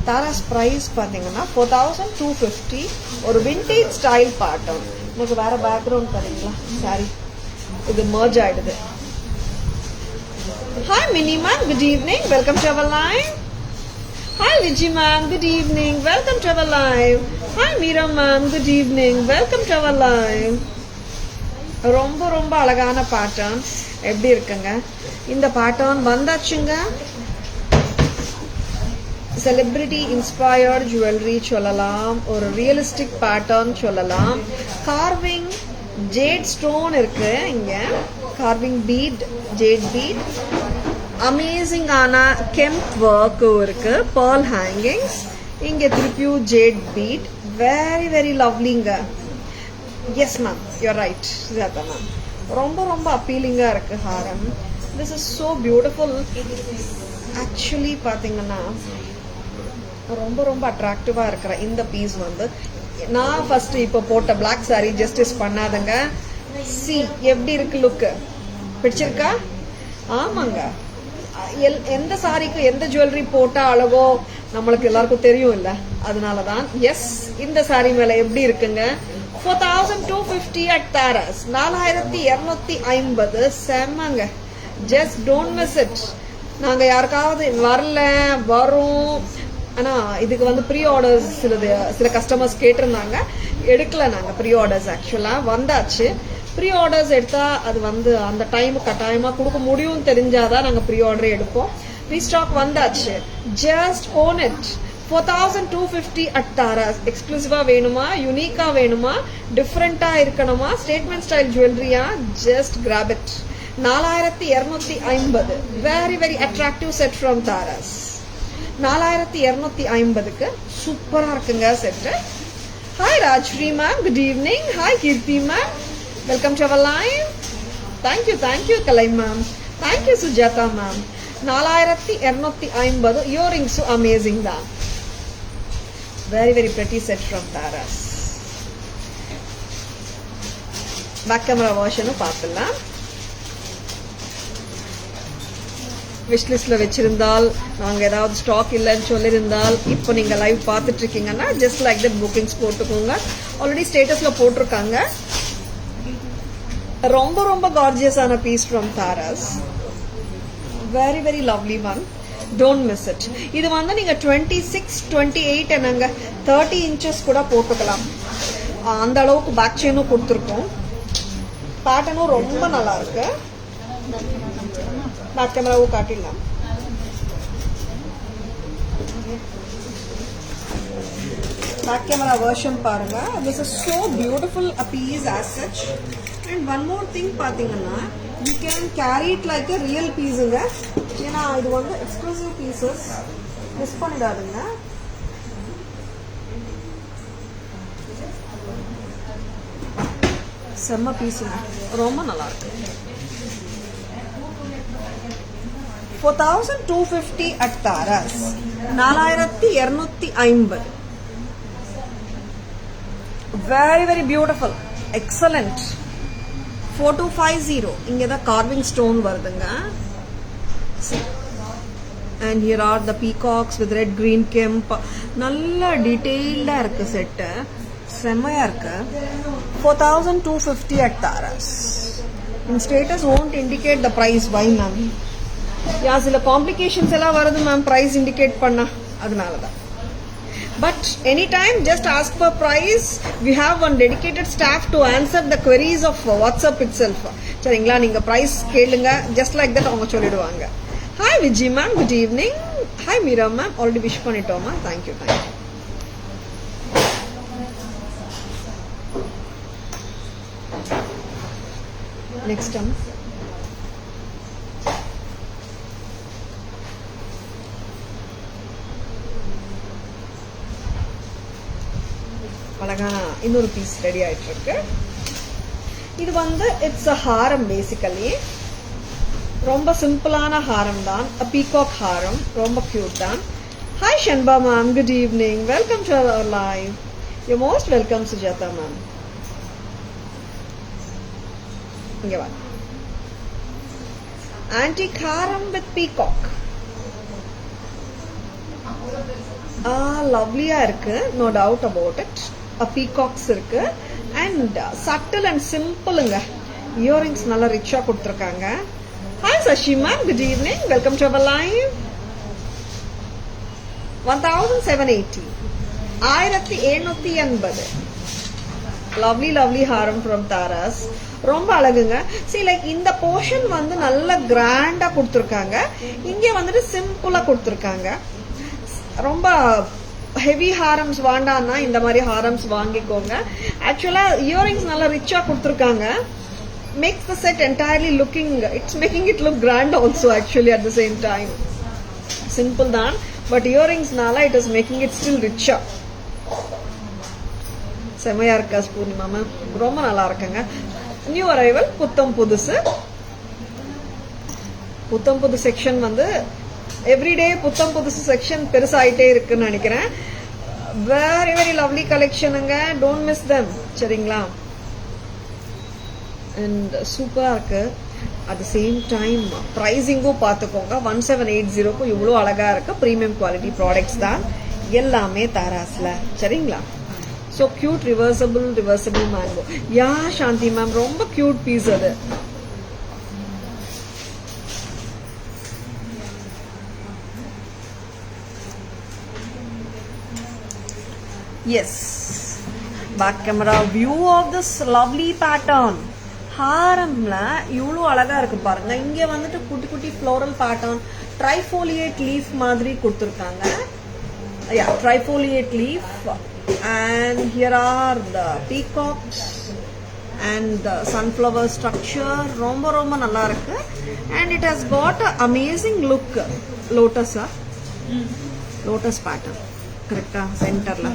தாராஸ் பிரைஸ் பாத்தீங்கன்னா 4250. ஒரு விண்டேஜ் ஸ்டைல் பேட்டர்ன். எனக்கு வேற பேக்ரவுண்ட் தரீங்களா? சாரி, இது மர்ஜ் ஆயிடுது. Hi Minnie ma'am, good evening, welcome to our live. Hi Vijay ma'am, good evening, welcome to our live. Hi Meera ma'am, good evening, welcome to our live. ரொம்ப ரொம்ப அழகான பேட்டர்ன். எப்படி இருக்குங்க இந்த பேட்டர்ன்? வந்தாச்சுங்க. செலிபிரிட்டி இன்ஸ்பயர்ட் ஜுவல்லரி சொல்லலாம், ஒரு ரியலிஸ்டிக் பேட்டர்ன் சொல்லலாம். கார்விங் ஜேட் ஸ்டோன் இருக்கு இங்க, கார்விங் பீட், ஜேட் பீட். அமேசிங்கான கெம்ப் ஒர்க் இருக்கு, பேர்ல் ஹேங்கிங்ஸ். இங்க திருப்பியும் ஜேட் பீட். வெரி வெரி லவ்லிங்க. Yes ma'am, you are right Sujatha ma'am. ரொம்ப ரொம்ப அப்பீலிங்கா இருக்கு ஹாரம். This is so beautiful. Actually பாத்தீங்கன்னா ரொம்ப ரொம்ப அட்ராக்டிவா இருக்கிற இந்த பீஸ் வந்து நான் ஃபர்ஸ்ட் இப்போ போட்ட பிளாக் சாரி ஜஸ்டிஸ் பண்ணாதங்க. சி எப்படி இருக்கு லுக், பிடிச்சிருக்கா? ஆமாங்க, எந்த சாரிக்கு எந்த ஜுவல்லரி போட்டா அழகோ நம்மளுக்கு எல்லாருக்கும் தெரியும் இல்ல, அதனாலதான். எஸ், இந்த சாரி மேல எப்படி இருக்குங்க? 4250 at Taras. 4250 செம்மங்க. Just don't miss it. நாங்க யாருக்காவது வரல வரும், ஆனா இதுக்கு வந்து ப்ரீ ஆர்டர்ஸ் சில கஸ்டமர்ஸ் கேட்டிருந்தாங்க, எடுக்கல. நாங்க ப்ரீ ஆர்டர்ஸ் ஆக்சுவலா வந்தாச்சு. ப்ரீ ஆர்டர்ஸ் எடுத்தா அது வந்து அந்த டைம் கட்டாயமா கொடுக்க முடியும் தெரிஞ்சாதான் நாங்க ப்ரீ ஆர்டர் எடுப்போம். ரீஸ்டாக் வந்தாச்சு. Just own it. 4250 at Taras. எக்ஸ்க்ளூசிவா வேணுமா, யூனிக்கா வேணுமா, டிஃப்ரெண்டா இருக்கணுமா, ஸ்டேட்மெண்ட் ஸ்டைல் ஜுவல்லரியா, just grab it. 4250. Very very attractive set from Taras. 4250க்கு சூப்பரா இருக்குங்க set. Hi Rajshree ma'am, good evening. Hi Keerthi ma'am, welcome to our live. Thank you Kalai ma'am, thank you Sujatha ma'am. 4250 இயரிங்ஸும் அமேசிங் தான். Very very pretty set from Taras. Back camera வெர்ஷனும் பார்த்துடலாம். விஷ்லிஸ்ட்ல வச்சிருந்தால், நாங்க ஏதாவது ஸ்டாக் இல்லைன்னு சொல்லியிருந்தால், இப்போ நீங்க லைவ் பார்த்துட்டு இருக்கீங்கன்னா ஜஸ்ட் லைக் தட் புக்கிங்ஸ் போட்டுக்கோங்க. ஆல்ரெடி ஸ்டேட்டஸ்ல போட்டிருக்காங்க. ரொம்ப ரொம்ப கார்ஜியஸான piece from Taras. Very very lovely one. Don't miss it. இது வந்து நீங்க 26, 28 என்னங்க 30 inches கூட போட்டுக்கலாம். அந்த அளவுக்கு பேக் செயினும் கொடுத்துருக்கோம். பேட்டர்னும் ரொம்ப நல்லா இருக்கு. பேக் கேமராவும் காட்டிடலாம். பேக் கேமரா வெர்ஷன் பாருங்க. This is so beautiful a piece as such. And one more thing பாத்தீங்கன்னா, you can carry it like a real pieceங்க. ஏன்னா இது வந்து எக்ஸ்க்ளூசிவ் பீசஸ், மிஸ் பண்ணிடாதுங்க. செம்ம பீஸுங்க, ரொம்ப நல்லா இருக்கு. 4250 at Taras. 4250. Very very beautiful, excellent. 4250. இங்க தான் carving stone வருதுங்க. And here are the peacocks with red green kemp. நல்ல டீடைல்டா இருக்கு செட், செம்மையா இருக்கு. 4250 at Taras. In status won't indicate the price. Why ma'am? யா சில காம்ப்ளிகேஷன்ஸ் எல்லாம் வருது மேம் பிரைஸ் இண்டிகேட் பண்ணா, அதனாலதான். But any time just ask for price. We have one dedicated staff to answer the queries of WhatsApp itself. சரிங்களா, நீங்க பிரைஸ் கேளுங்க, ஜஸ்ட் லைக் தட் அவங்க சொல்லிடுவாங்க. Hi Viji ma'am, good evening. Hi Meera ma'am, already wish பண்ணிட்டோமா, தேங்க்யூ. நெக்ஸ்ட் டைம் அழகான இன்னொரு பீஸ் ரெடி ஆயிட்டு இருக்கு. இது வந்து இட்ஸ் அ ஹாரம். பேசிக்கலி ரொம்ப சிம்பிளான ஹாரம் தான், பீகாக் ஹாரம், ரொம்ப கியூட் தான். Hi Shanba ma'am, good evening, welcome to our live. You most welcome Sujatha ma'am. இங்க வா. ஆன்டிக் ஹாரம் வித் பீகாக். லவ்லியா இருக்கு, no doubt about it. Peacocks இருக்கு அண்ட் சட்டில் அண்ட் சிம்பிளுங்க. இயரிங்ஸ் நல்லா ரிச்சா கொடுத்துருக்காங்க. Hi Sashi ma'am, good evening, welcome to our live. 1780. 1780. Lovely lovely ஹாரம் ஃப்ரம் Taras. ரொம்ப அழகுங்க. See like இந்த போர்ஷன் வந்து நல்ல கிராண்டா கொடுத்துருக்காங்க, இங்க வந்துட்டு சிம்பிளா கொடுத்துருக்காங்க. ரொம்ப ஹெவி ஹாரம்ஸ் வாண்டான்னா இந்த மாதிரி ஹாரம்ஸ் வாங்கிக்கோங்க. ஆக்சுவலா இயரிங்ஸ் நல்லா ரிச்சா கொடுத்துருக்காங்க. Makes the set entirely looking, it's making it look grand also actually at the same time. Simple தான், பட் இயரிங்ஸ்னால it is making it still ரிச்சா. செமையா இருக்கா பூர்ணிமா மேம், ரொம்ப நல்லா இருக்குங்க. நியூ அரைவல், புத்தம் புதுசு. புத்தம் புது செக்ஷன் வந்து எவ்ரிடே புத்தம் புதுசு செக்ஷன் பெருசாயிட்டே இருக்குன்னு நினைக்கிறேன். வெரி வெரி லவ்லி கலெக்ஷனுங்க, டோன்ட் மிஸ் தெம். சரிங்களா, அண்ட் சூப்பரா இருக்கு. அட் த சேம் டைம் ப்ரைஸிங்கும் பார்த்துக்கோங்க. 1780க்கு இவ்வளோ அழகா இருக்கு. ப்ரீமியம் குவாலிட்டி ப்ராடக்ட்ஸ் தான் எல்லாமே Tarasல. சரிங்களா, so cute. Reversible mango. Yeah Shanthi ma'am, ரொம்ப கியூட் பீஸ் அது. Yes, back camera view of this lovely pattern. ஹாரம்ல இவ்வளோ அழகா இருக்கு பாருங்க. இங்க வந்துட்டு குட்டி குட்டி ஃப்ளோரல் பேட்டர்ன், ட்ரைஃபோலியேட் லீஃப் மாதிரி கொடுத்துருக்காங்க. யா, ட்ரைஃபோலியேட் leaf. And here are the peacocks and the sunflower structure. ரொம்ப நல்லா இருக்கு. And it has got a amazing look. Lotus lotus pattern correct centerல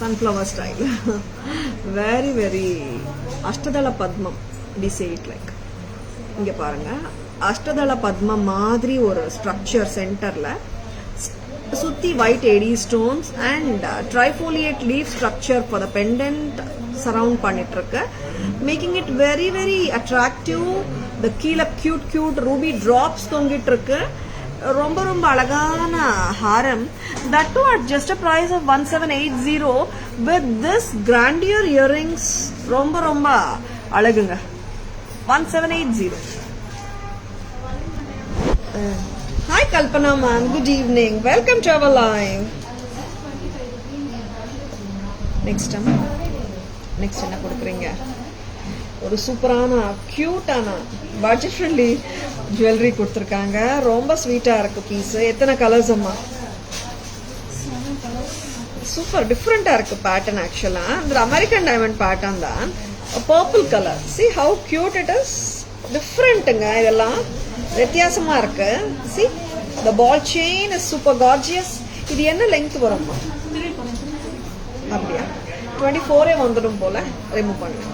sunflower style. very அஷ்டதள பத்மம், we say it like. இங்க பாருங்க, அஷ்டதள பத்மம் மாதிரி ஒரு ஸ்ட்ரக்சர் சென்டர்ல சுத்தி white AD stones and trifoliate leaf structure for the pendant surround பண்ணிட்டு இருக்கு, making it very attractive. the கீழ cute ruby drops தொங்கிட்டு இருக்கு. ரொம்ப அழகான ஹாரம். that too at just a price of 1780 with this grandeur earrings. ரொம்ப அழகுங்க. 1780. Hi Kalpana ma'am, good evening. Welcome to our live. Next என்ன கொடுக்குறீங்க? ஒரு சூப்பரான கியூட்டான பட்ஜெட் ஃப்ரெண்ட்லி ஜுவல்லரி கொடுத்துருக்காங்க. ரொம்ப ஸ்வீட்டா இருக்கு பீஸ். எத்தனை கலர்ஸ் அம்மா? சூப்பர் டிஃப்ரெண்டா இருக்கு பேட்டர்ன். ஆக்சுவலா இந்த அமெரிக்கன் டைமண்ட் பேட்டர்ன் தான். Purple colour. see how cute it is. டிஃப்ரெண்ட்டுங்க, இதெல்லாம் வித்தியாசமா இருக்கு. see the ball chain is super gorgeous. இது என்ன லெங்த் வரும்மா? அப்படியா? 24 வந்துடும் போல. ரிமூவ் பண்ணுங்க.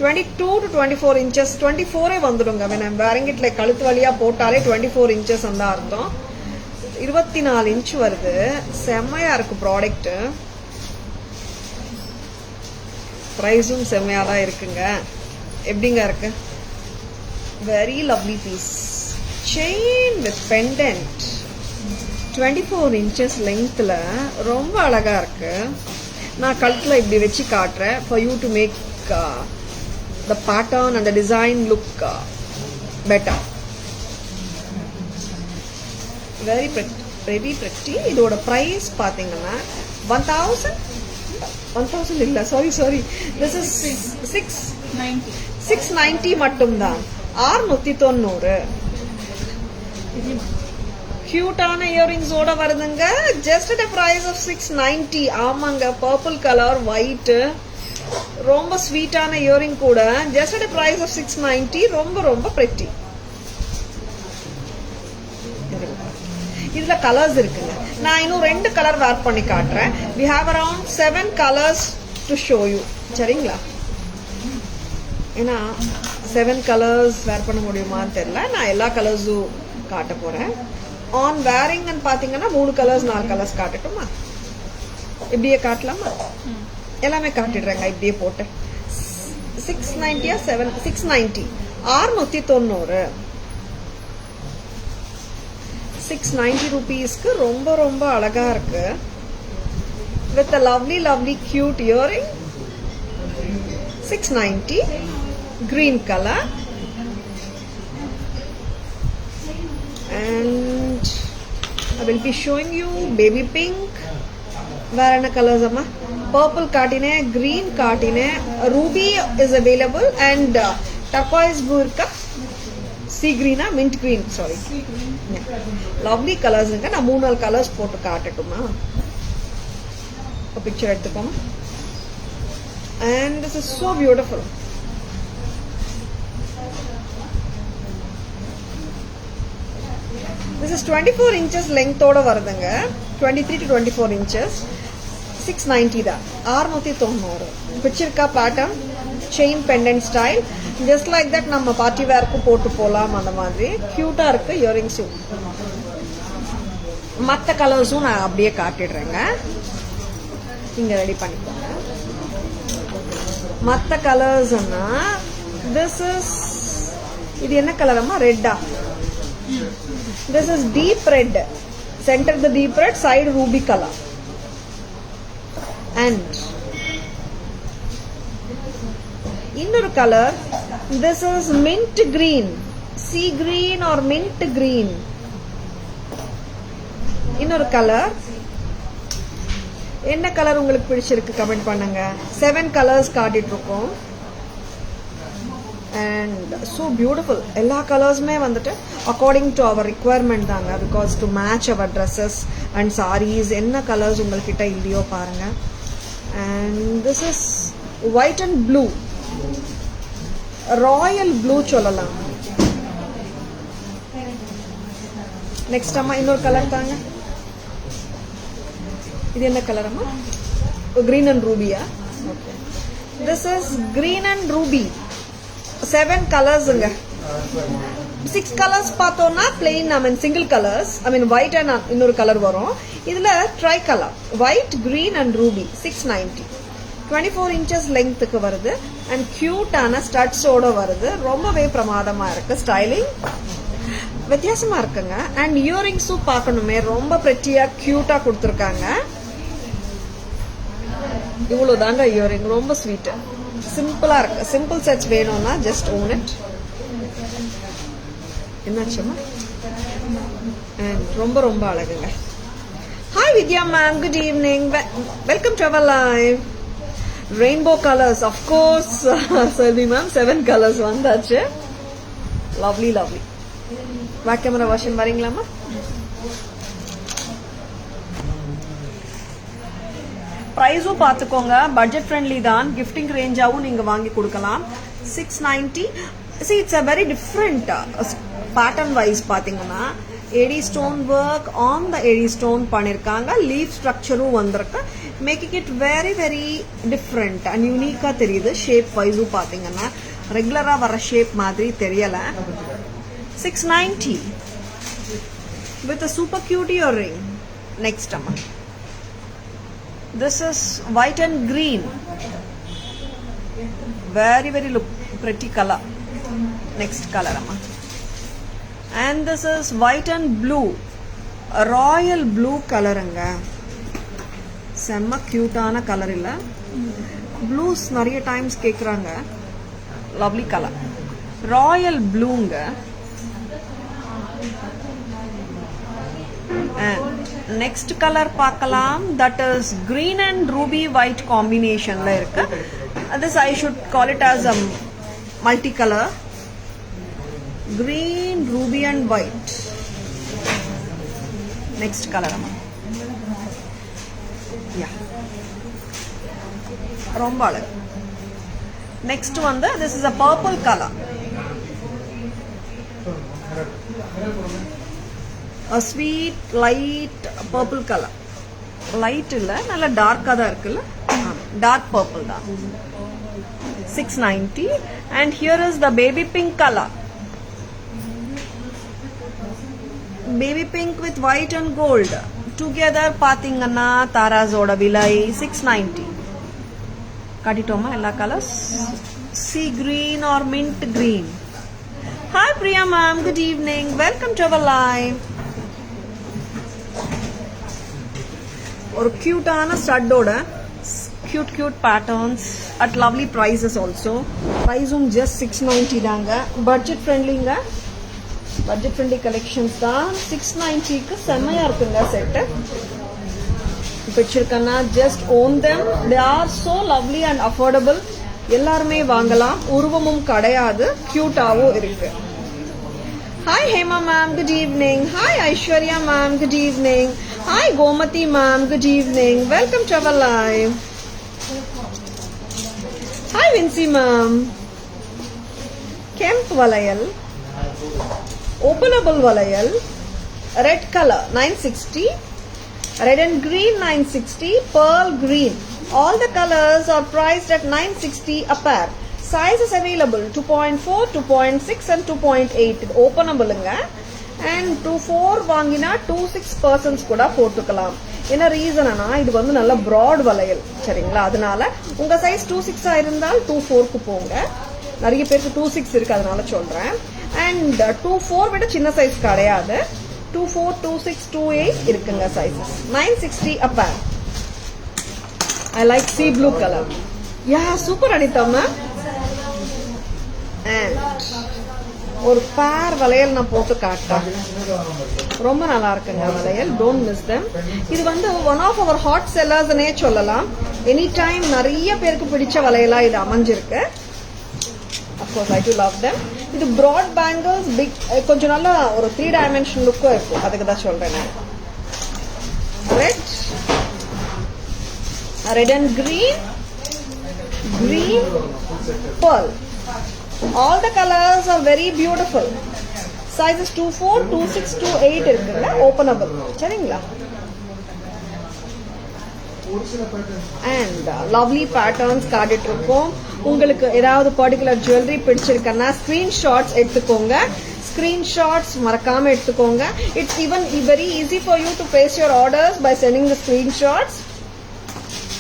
22 to 24 inches. 24 வந்துடுங்க. when I'm wearing it like கழுத்து வழியா போட்டாலே 24 inches அந்த அர்த்தம். 24 inch வருது. செம்மையா இருக்கு ப்ராடக்ட். பிரைஸும் செம்மையா தான் இருக்குங்க. எப்படிங்க இருக்கு? very lovely piece. chain with pendant. 24 inches lengthல ரொம்ப அழகா இருக்கு. நான் கழுத்துல இப்படி வச்சு காட்டுறேன் for you to make the pattern and the design look better. very pretty. இதோட price பாத்தீங்கன்னா 1000 இல்ல, sorry, this is 690 மட்டும்தான். 690. கியூட்டான இயரிங்ஸ் ஓட வருதுங்க. Just at a price of 690. ஆமாங்க, பர்பிள் கலர் ஒயிட் ரொம்ப ஸ்வீட்டான இயரிங் கூட. Just at a price of 690. ரொம்ப pretty. இதுல கலர்ஸ் இருக்குங்க. நான் இன்னும் 2 கலர் வேர் பண்ணி காட்டுறேன். we have around 7 colors to show you. சரிங்களா? ஏன்னா 7 கலர்ஸ் வேர் பண்ண முடியுமான்னு தெரியல. நான் எல்லா கலர்ஸும் காட்ட போறேன். ஆன் வேரிங் பாத்தீங்கன்னா 3 கலர்ஸ் 4 கலர்ஸ் காட்டட்டுமா? இப்படியே காட்டலாமா? எல்லாமே காட்டிடுறேங்க இப்படியே போட்டு. 690 690. 690. 690 rupeesக்கு ரொம்ப அழகா இருக்கு. with a lovely cute earring. 690. green color. and I will be showing you baby pink. வேற என்ன கலர்ஸ் அம்மா? purple காட்டினே, green காட்டினே, ruby is available and turquoise blue இருக்கா? sea green mint green, sorry. lovely colors இங்க. நான் 3-4 கலர்ஸ் போட்டு காட்டட்டுமா? ஒரு பிக்சர் எடுத்துக்கோங்க. and this is so beautiful. this is 24 inches length ஓட வருதுங்க. 23 to 24 inches. 690 தான். 690. பிடிச்சிருக்கா pattern? Chain pendant style. Just like that நம்ம பார்ட்டி வேர்க்கு போட்டு போலாம். அந்த மாதிரி கியூட்டா இருக்கு இயரிங்ஸும். மற்ற கலர்ஸும் நான் அப்படியே காட்டிடுறேங்க. நீங்க ரெடி பண்ணிக்கோங்க. மற்ற கலர்ஸ்னா this is இது என்ன கலரம்மா? ரெட்டா? this is deep red. center the deep red, side ruby color. And இன்னொரு colour, this is mint green, sea green or mint green. இன்னொரு கலர், என்ன கலர் உங்களுக்கு பிடிச்சிருக்கு கமெண்ட் பண்ணுங்க. 7 கலர்ஸ் காட்டிட்டு இருக்கோம். And so beautiful. எல்லா கலர்ஸுமே வந்துட்டு அக்கார்டிங் டு அவர் ரிக்குவயர்மெண்ட் தாங்க, because to match our dresses and saris. என்ன கலர்ஸ் உங்கள்கிட்ட இல்லையோ பாருங்க. And this is white and blue, royal blue சொல்லலாம். நெக்ஸ்ட் அம்மா இன்னொரு கலர் தாங்க. இது என்ன கலர் அம்மா? கிரீன் அண்ட் ரூபியா? Okay, this is green and ruby. 7 கலர்ஸுங்க. 6 கலர்ஸ் பார்த்தோம்னா plain, I mean single colours, I mean white and இன்னொரு கலர் வரும். இதுல try colour, white, green and Ruby. 690, 24 inches லெங்க்த்துக்கு வருது. அண்ட் கியூட்டான ஸ்டட்ஸோட வருது. ரொம்பவே பிரமாதமா இருக்கு. ஸ்டைலிங் வித்தியாசமா இருக்குங்க. அண்ட் இயரிங்ஸும் பார்க்கணுமே, ரொம்ப பிரெட்டியா கியூட்டா கொடுத்துருக்காங்க. இவ்வளவு தாங்க இயரிங். ரொம்ப ஸ்வீட், சிம்பிளா இருக்கு. சிம்பிள் செட்ஸ் வேணும்னா ஜஸ்ட் ஓன் இட். என்னாச்சுமா? ரொம்ப ரொம்ப அழகுங்க. Hi Vidya ma'am, good evening, welcome to our live. Rainbow colours, of course Selvi ma'am. 7 colours வந்தாச்சு. Lovely lovely. Back camera version வரீங்களாமா? ப்ரைஸும் பார்த்துக்கோங்க, பட்ஜெட் ஃப்ரெண்ட்லி தான். கிஃப்டிங் ரேஞ்சாவும் நீங்க வாங்கி கொடுக்கலாம். 690. See, it's a very different pattern wise பாத்தீங்கன்னா AD stone work on the AD stone பண்ணிருக்காங்க. லீஃப் ஸ்ட்ரக்சரும் வந்திருக்கு, making it very very different and யூனிக்கா தெரியுது. ஷேப் வைஸும் பாத்தீங்கன்னா ரெகுலரா வர ஷேப் மாதிரி தெரியல. 690 with a super cute earring. Next அம்மா, this is white and green, very very look pretty color. Next color amma, and this is white and blue, a royal blue color anga. semma cute ana color illa, blues nariya times kekranga. Lovely color, royal blue nga. And next color பார்க்கலாம், that is green and ruby white combination la irukku. This I should call it as a multicolor, green, ruby and white. Next color amma, yeah, romba alagu. Next one, this is a purple color, a sweet light purple color. Light illa, nalla dark ah da irukku, dark purple da. 690. And here is the baby pink color, baby pink with white and gold together pathingana Tara's oda vilai 690. Kaditoma ella colors, sea green or mint green. Hi Priya ma'am, good evening, welcome to our live. ஒரு கியூட்டான ஸ்டட்டோட cute patterns at lovely prices also. Priceum just 690 தாங்க. பட்ஜெட் ஃப்ரெண்ட்லிங்க, பட்ஜெட் ஃப்ரெண்ட்லி கலெக்ஷன்ஸ் தான். 690க்கு செம்மையா இருக்குங்க செட். பிடிச்சிருக்கனா just own them. They are so lovely and affordable. எல்லாருமே வாங்கலாம். உருவமும் கிடையாது, கியூட்டாவும் இருக்கு. Hi Hema ma'am, good evening. Hi Aishwarya ma'am, good evening. Hi Gomati ma'am, good evening. Welcome to our live. Hi Vinci ma'am. Kemp valayal, openable valayal, red color 960, red and green 960, pearl green. All the colors are priced at 960 a pair. Sizes available 2.4, 2.6 and 2.8. இது ஓபனபிளுங்க. and 24 வாங்கினா 26 persons கூட போட்டுக்கலாம். என்ன ரீசன்னா இது வந்து நல்ல broad வளையல், சரிங்களா? அதனால உங்க சைஸ் 26 இருந்தால் 24க்கு போங்க. நிறைய பேருக்கு 26 இருக்கு, அதனால சொல்றேன். and 24 விட சின்ன சைஸ் கிடையாது. 24, 26, 28 இருக்குங்க sizes. 960 a pair. I like sea blue color. Yeah, super Anita ma'am. And ஒரு பேர் வளையல் நான் போட்டு காட்டேன். ரொம்ப நல்லா இருக்குங்க வளையல். Don't miss them. இது வந்து ஒன் ஆஃப் அவர் ஹாட் செல்லர்ஸ்னே சொல்லலாம். எனி டைம் நிறைய பேருக்கு பிடிச்ச வளையலா இது அமைஞ்சிருக்கு. Of course, I do love them. இது broad bangles, big கொஞ்சம் நல்ல ஒரு 3 dimension லுக்கும் இருக்கும். அதுக்கு தான் சொல்றேன் நான். Red and green, pearl. All the colors are very beautiful. Sizes 24, 26, 28 இருக்குங்க. Openable. சரிங்களா? And lovely patterns காட்டிட்டு இருக்கோம். உங்களுக்கு ஏதாவது பர்டிகுலர் ஜுவல்லரி பிடிச்சிருக்கன்னா ஸ்கிரீன்ஷாட்ஸ் எடுத்துக்கோங்க. ஸ்கிரீன்ஷாட்ஸ் மறக்காம எடுத்துக்கோங்க. It's even very easy for you to place your orders by sending the screenshots.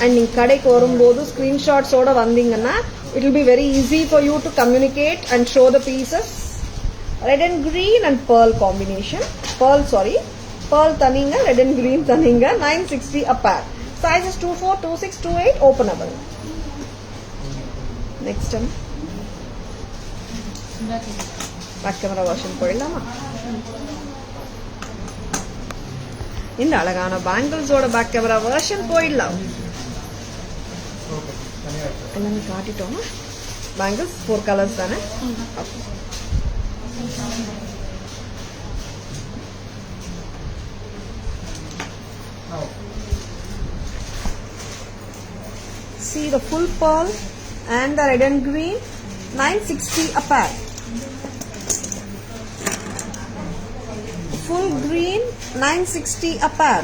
அண்ட் நீங்க கடைக்கு வரும்போது ஸ்கிரீன்ஷாட்ஸோட வந்தீங்கன்னா it will be very easy for you to communicate and show the pieces. Red and green and pearl combination. Pearl தனிங்க, red and green தனிங்க. 960 a pair. Sizes 24, 26, 28 openable. Next time. Back camera version போயிடலாமா? இந்த அழகான பேங்கிள்ஸோட பேக் கேமரா வெர்ஷன் போயிடலாம். எல்லாமே காட்டிட்டோமா? பேங்கிள்ஸ் 4 கலர்ஸ் தானே? See the full pearl and the red and green, 960 a pair. Full green, 960 a pair.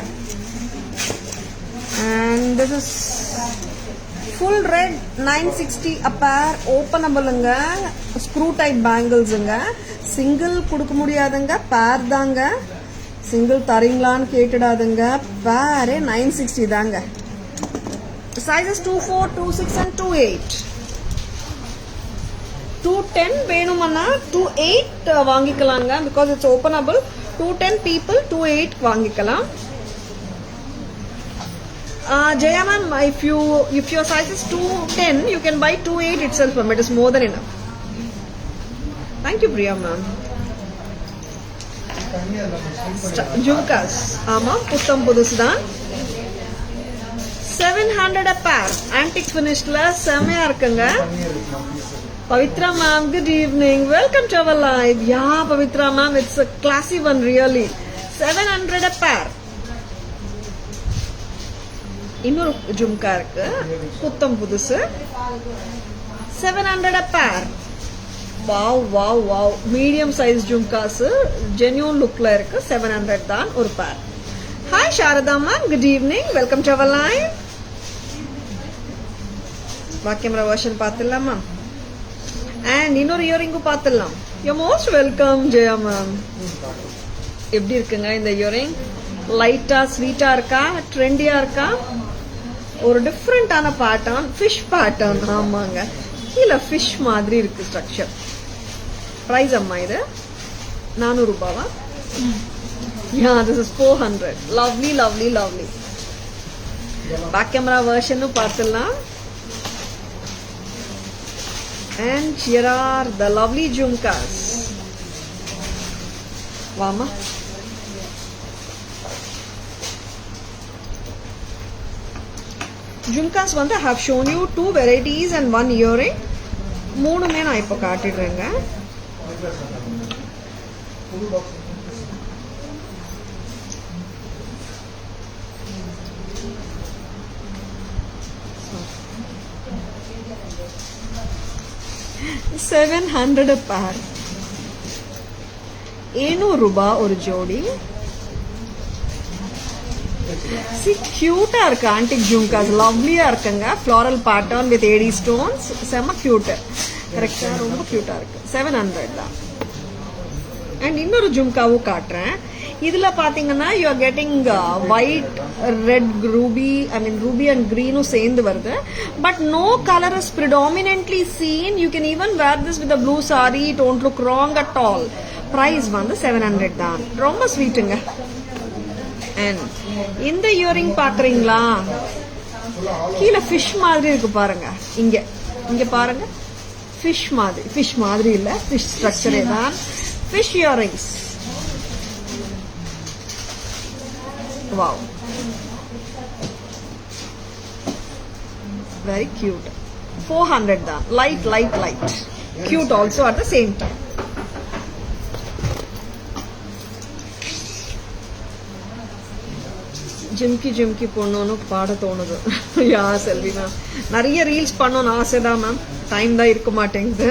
And this is full red, 960 a pair. Openable screw type bangles. Single kudukka mudiyadanga, pair danga. Single தரீங்களான்னு கேட்டுடாதுங்க. pair 960 தாங்க. Sizes 24, 26 and 28. 210 வேணுமன்னா 28 வாங்கிக்கலாங்க. because it's openable. 210 people 28 வாங்கிக்கலாம். Jaya ma'am, if your size is 210, you can buy 28 itself, ma'am. It is more than enough. Thank you, Priya ma'am. Jumkas, ஆமா புத்தம் புதுசுதான். 700 a pair. Antique finishல செமையா இருக்குங்க. Pavitra ma'am, good evening. Welcome to our live. Yeah, Pavitra ma'am, it's a classy one really. 700 a pair. இன்னொரு ஜும்கா இருக்கு புத்தம் புதுசு. 700 a pair. Wow. Medium size jhumkas genuine lookல இருக்கு. 700 தான் ஒரு pair. Hi Sharada ma'am, good evening. Welcome to our live. Back camera version பாத்துடலாம் மேம். And இன்னொரு இயரிங்கும் பாத்துடலாம். You're most welcome Jaya ma'am. எப்படி இருக்குங்க இந்த இயரிங்? லைட்டா ஸ்வீட்டா இருக்கா? ட்ரெண்டியா இருக்கா? ஒரு டிஃப்ரெண்டான பேட்டர்ன், ஃபிஷ் பேட்டர்ன். ஆமாங்க, கீழே ஃபிஷ் மாதிரி இருக்கு ஸ்ட்ரக்சர். பிரைஸ் அம்மா இது 400 ரூபாவா? Yeah, this is 400. Lovely. Back camera version பாத்துடலாம். And here are the lovely jhumkas. Vama. Jhumkas வந்து I have shown you 2 varieties and 1 earring. மூணுமே நான் இப்போ காட்டிடுறேங்க. $700 a pair. 700 ரூபாய் ஒரு ஜோடி. கியூட்டா இருக்கு ஆன்டிக் ஜும்காஸ். லவ்லியா இருக்குங்க. Floral pattern with AD stones. செம்ம கியூட். கரெக்டா, ரொம்ப கியூட்டா இருக்கு. 700 தான். அண்ட் இன்னொரு ஜும்காவும் காட்டுறேன். இதுல பாத்தீங்கன்னா you are getting white, red, ruby and கிரீனும் சேர்ந்து வருது. But no colour is predominantly seen. You can even wear this with a blue saree. It won't look wrong at all. Price வந்து 700 தான். ரொம்ப ஸ்வீட்டுங்க. அண்ட் இந்த இயரிங் பாக்குறீங்களா? கீழே ஃபிஷ் மாதிரி இருக்கு பாருங்க. இங்க இங்க பாருங்க, ஃபிஷ் மாதிரி இல்ல, ஃபிஷ் ஸ்ட்ரக்சரே தான். Fish earrings. Wow, very cute. 400 தான். light cute also at the same time. Jhumki போடணும்னு பாட தோணுது. யா செல்வினா, நிறைய ரீல்ஸ் பண்ணணும்னு ஆசை தான் மேம், டைம் தான் இருக்க மாட்டேங்குது.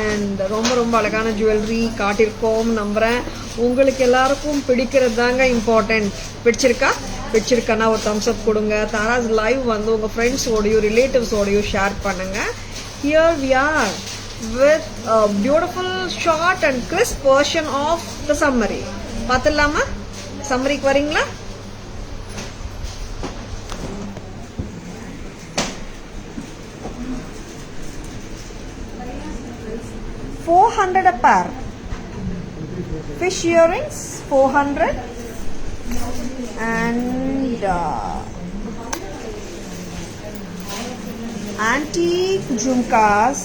அண்ட் ரொம்ப அழகான ஜுவல்லரி காட்டியிருக்கோம் நம்புறேன். உங்களுக்கு எல்லாருக்கும் பிடிக்கிறது தாங்க இம்பார்ட்டன்ட். பிடிச்சிருக்கானா ஒரு தம்ஸ் அப் கொடுங்க. தாராஸ் லைவ் வந்து உங்க ஃப்ரெண்ட்ஸோடையும் ரிலேட்டிவ்ஸோடையும் ஷேர் பண்ணுங்க. Here we are with beautiful short and crisp version of the summary. பார்த்துடலாமா? சம்மரிக்கு வரீங்களா? $400 a pair. Fish earrings 400 and antique jhumkas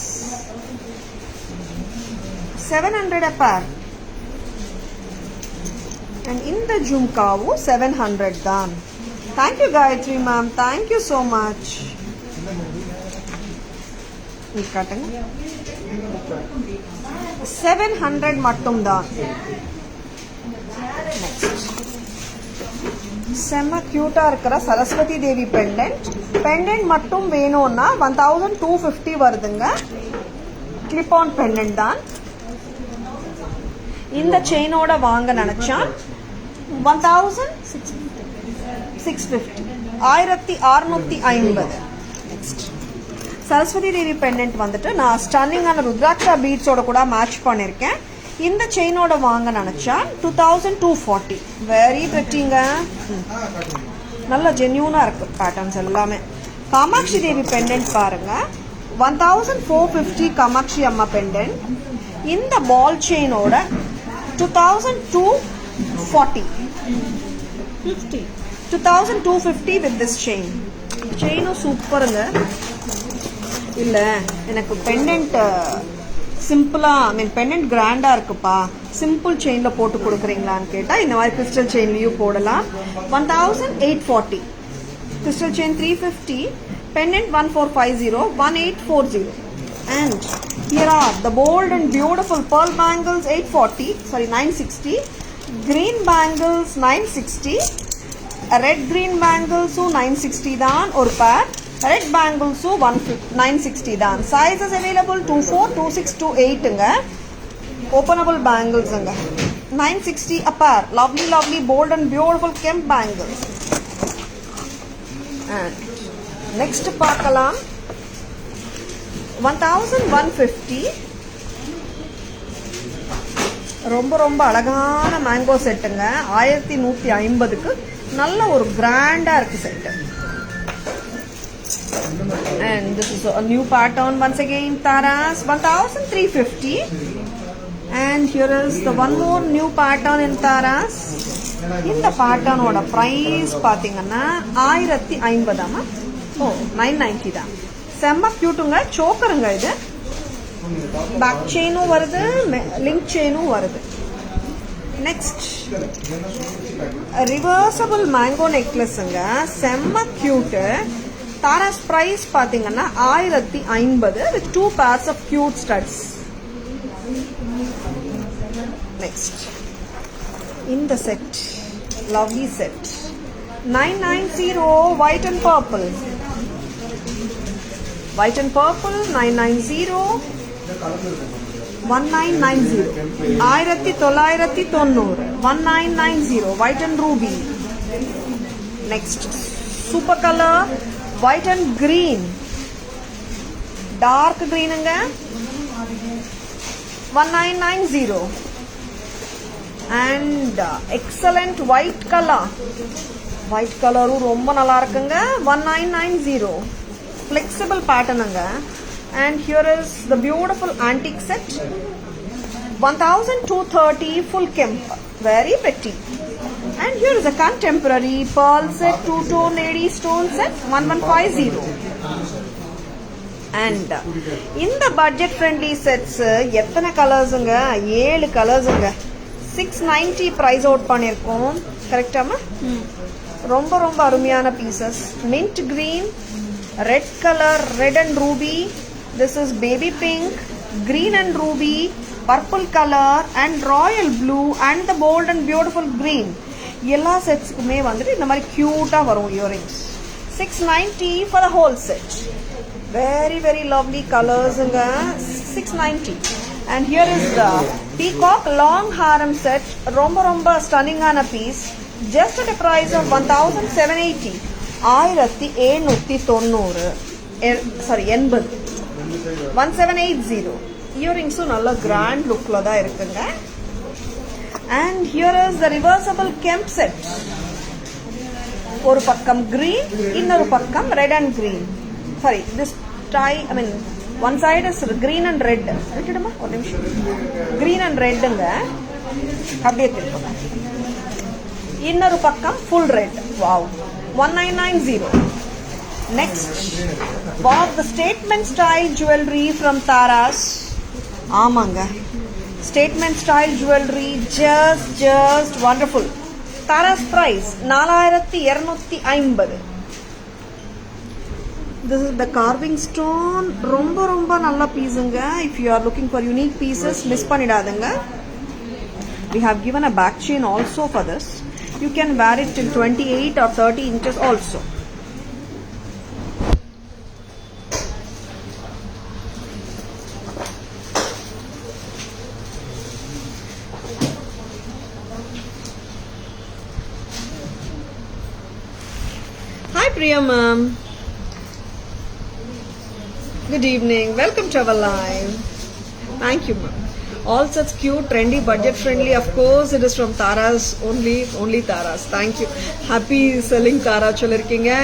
700 a pair. And in the jhumkavu 700 dan. Thank you Gayatri ma'am, thank you so much. நீ காட்டுங்க. 700 மட்டும் தான். செம்ம கியூட்டா இருக்கிற சரஸ்வதி தேவி பெண்டன்ட் மட்டும் வேணும்னா 1250 வருதுங்க. கிளிப் ஆன் பெண்டன்ட் தான். இந்த செயினோட வாங்க நினைச்சா 1650. 1650. நெக்ஸ்ட் சரஸ்வதி தேவி பெண்டன்ட் வந்துட்டு நான் ஸ்டன்னிங்கான ருத்ராட்சா பீட்ஸோட கூட மேட்ச் பண்ணியிருக்கேன். இந்த செயினோட வாங்க நினைச்சா 2240. வெரி பிரிட்டிங்க, நல்ல ஜென்யூனா இருக்கு பேட்டர்ன்ஸ் எல்லாமே. காமாட்சி தேவி பெண்டன்ட் பாருங்க, 1450 காமாட்சி அம்மா பெண்டன்ட். இந்த பால் செயினோட 2250 with this chain. செயினும் சூப்பருங்க. இல்ல எனக்கு பெண்டன்ட் சிம்பிளா, பெண்டன்ட் கிராண்டா இருக்குப்பா, சிம்பிள் செயின்ல போட்டு கொடுக்குறீங்களான்னு கேட்டா இந்த மாதிரி கிறிஸ்டல் செயின்லயும் போடலாம். 1840. Crystal chain 350, pendant 1450, 1840. And here are the bold and beautiful pearl bangles 960, green bangles 960, red green bangles 960 தான் ஒரு pair. Red bangles 960 தான். Sizes available 24, 26, 28ங்க. Openable bangles 960 a pair. Lovely bold and beautiful Kemp bangles. And next பார்க்கலாம் 1150. ரொம்ப அழகான மேங்கோ செட்டுங்க. 1150க்கு நல்ல ஒரு கிராண்டா இருக்கு set. And this is a new pattern once again, Taras 1350. And here is the one more new pattern in Taras. இந்த பேட்டர்னோட பிரைஸ் பாத்தீங்கன்னா 1050. 990 தான். செம்ம கியூட்டுங்க. சோக்கருங்க இது. பேக் செயினும் வருது, லிங்க் செயினும் வருது. நெக்ஸ்ட் ரிவர்சபிள் மேங்கோ நெக்லஸ்ங்க. செம்ம கியூட்டு. தாராஸ் பிரைஸ் பாத்தீங்கன்னா 1050 with 2 pairs of cute studs. Next in the set, lovely set 990 white and purple. 990 1990 1990 1990 white and ruby. Next super color white and green, dark green anga 1990. And excellent white color ரொம்ப நல்லா இருக்குங்க. 1990 flexible pattern anga. And here is the beautiful antique set 1230 full kemp, very pretty. And here is a contemporary pearl set, two-tone lady stone set, 1150. And in the budget friendly sets, எத்தனை கலர்ஸுங்க? 7 கலர்ஸுங்க. 690 price out பண்ணிருக்கோம். கரெக்டாமா? ரொம்ப ரொம்ப அருமையான pieces. Mint green, red color, red and ruby. This is baby pink, green and ruby, purple color and royal blue and the bold and beautiful green. எல்லா செட்ஸ்க்குமே வந்துட்டு இந்த மாதிரி கியூட்டா வரும் earrings. 690 for the whole set. Very very lovely colors in 690. And here is the peacock long harem set. Romba romba stunning ana piece. Just at a price of 1780. 1790. Sorry, 1780. Earrings nalla grand look la da irukanga. And here is the reversible kemp set. ஒரு பக்கம் green, இன்னொரு பக்கம் red and green. Sorry, this tie, I mean, one side is green and red. விட்டுடுமா ஒரு நிமிஷம். Green and redங்க. அப்படியே திருப்புங்க. இன்னொரு பக்கம் full red. Wow. 1990. Next, wow, the statement style jewelry from Taras. ஆமாங்க. Statement style jewelry, just wonderful. Taras price 4250. This is the carving stone. Romba romba nalla piecunga. If you are looking for unique pieces, miss pannidadunga. We have given a back chain also for this. You can wear it till 28 or 30 inches also. Hi Priya ma'am. Good evening. Welcome to our live. Thank you ma'am. All such cute, trendy, budget friendly. Of course, it is from Taras only Taras. Thank you. Happy selling Tara solirkinga.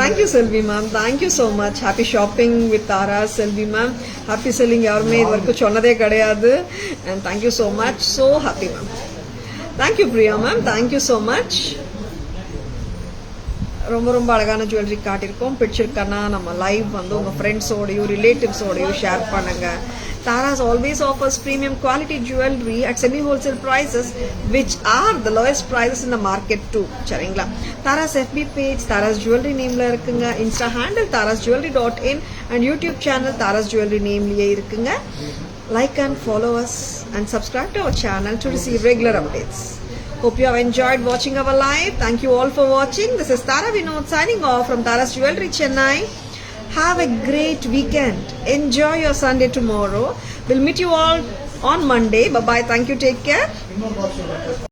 Thank you Selvi ma'am. Thank you so much. Happy shopping with Taras Selvi ma'am. Happy selling yarume idu சொன்னதே கிடையாது. And thank you so much. So happy ma'am. Thank you Priya ma'am. Thank you so much. ரொம்ப ரொம்ப அழகான ஜுவல்லரி காட்டியிருக்கோம். பிடிச்சிருக்கன்னா நம்ம லைவ் வந்து உங்கள் ஃப்ரெண்ட்ஸோடையும் ரிலேட்டிவ்ஸோடையும் ஷேர் பண்ணுங்க. Taras always offers premium quality jewelry at semi wholesale prices, which are the lowest prices in the market too. சரிங்களா? Taras FB page Taras Jewelry நேம்ல இருக்குங்க. Insta handle tarasjewelry.in and YouTube channel Taras Jewelry நேம்லயே இருக்குங்க. Like and follow us and subscribe to our channel to receive regular updates. Hope you have enjoyed watching our live. Thank you all for watching. This is Tara Vinod signing off from Taras Jewelry Chennai. Have a great weekend. Enjoy your Sunday tomorrow. We'll meet you all on Monday. Bye bye. Thank you. Take care.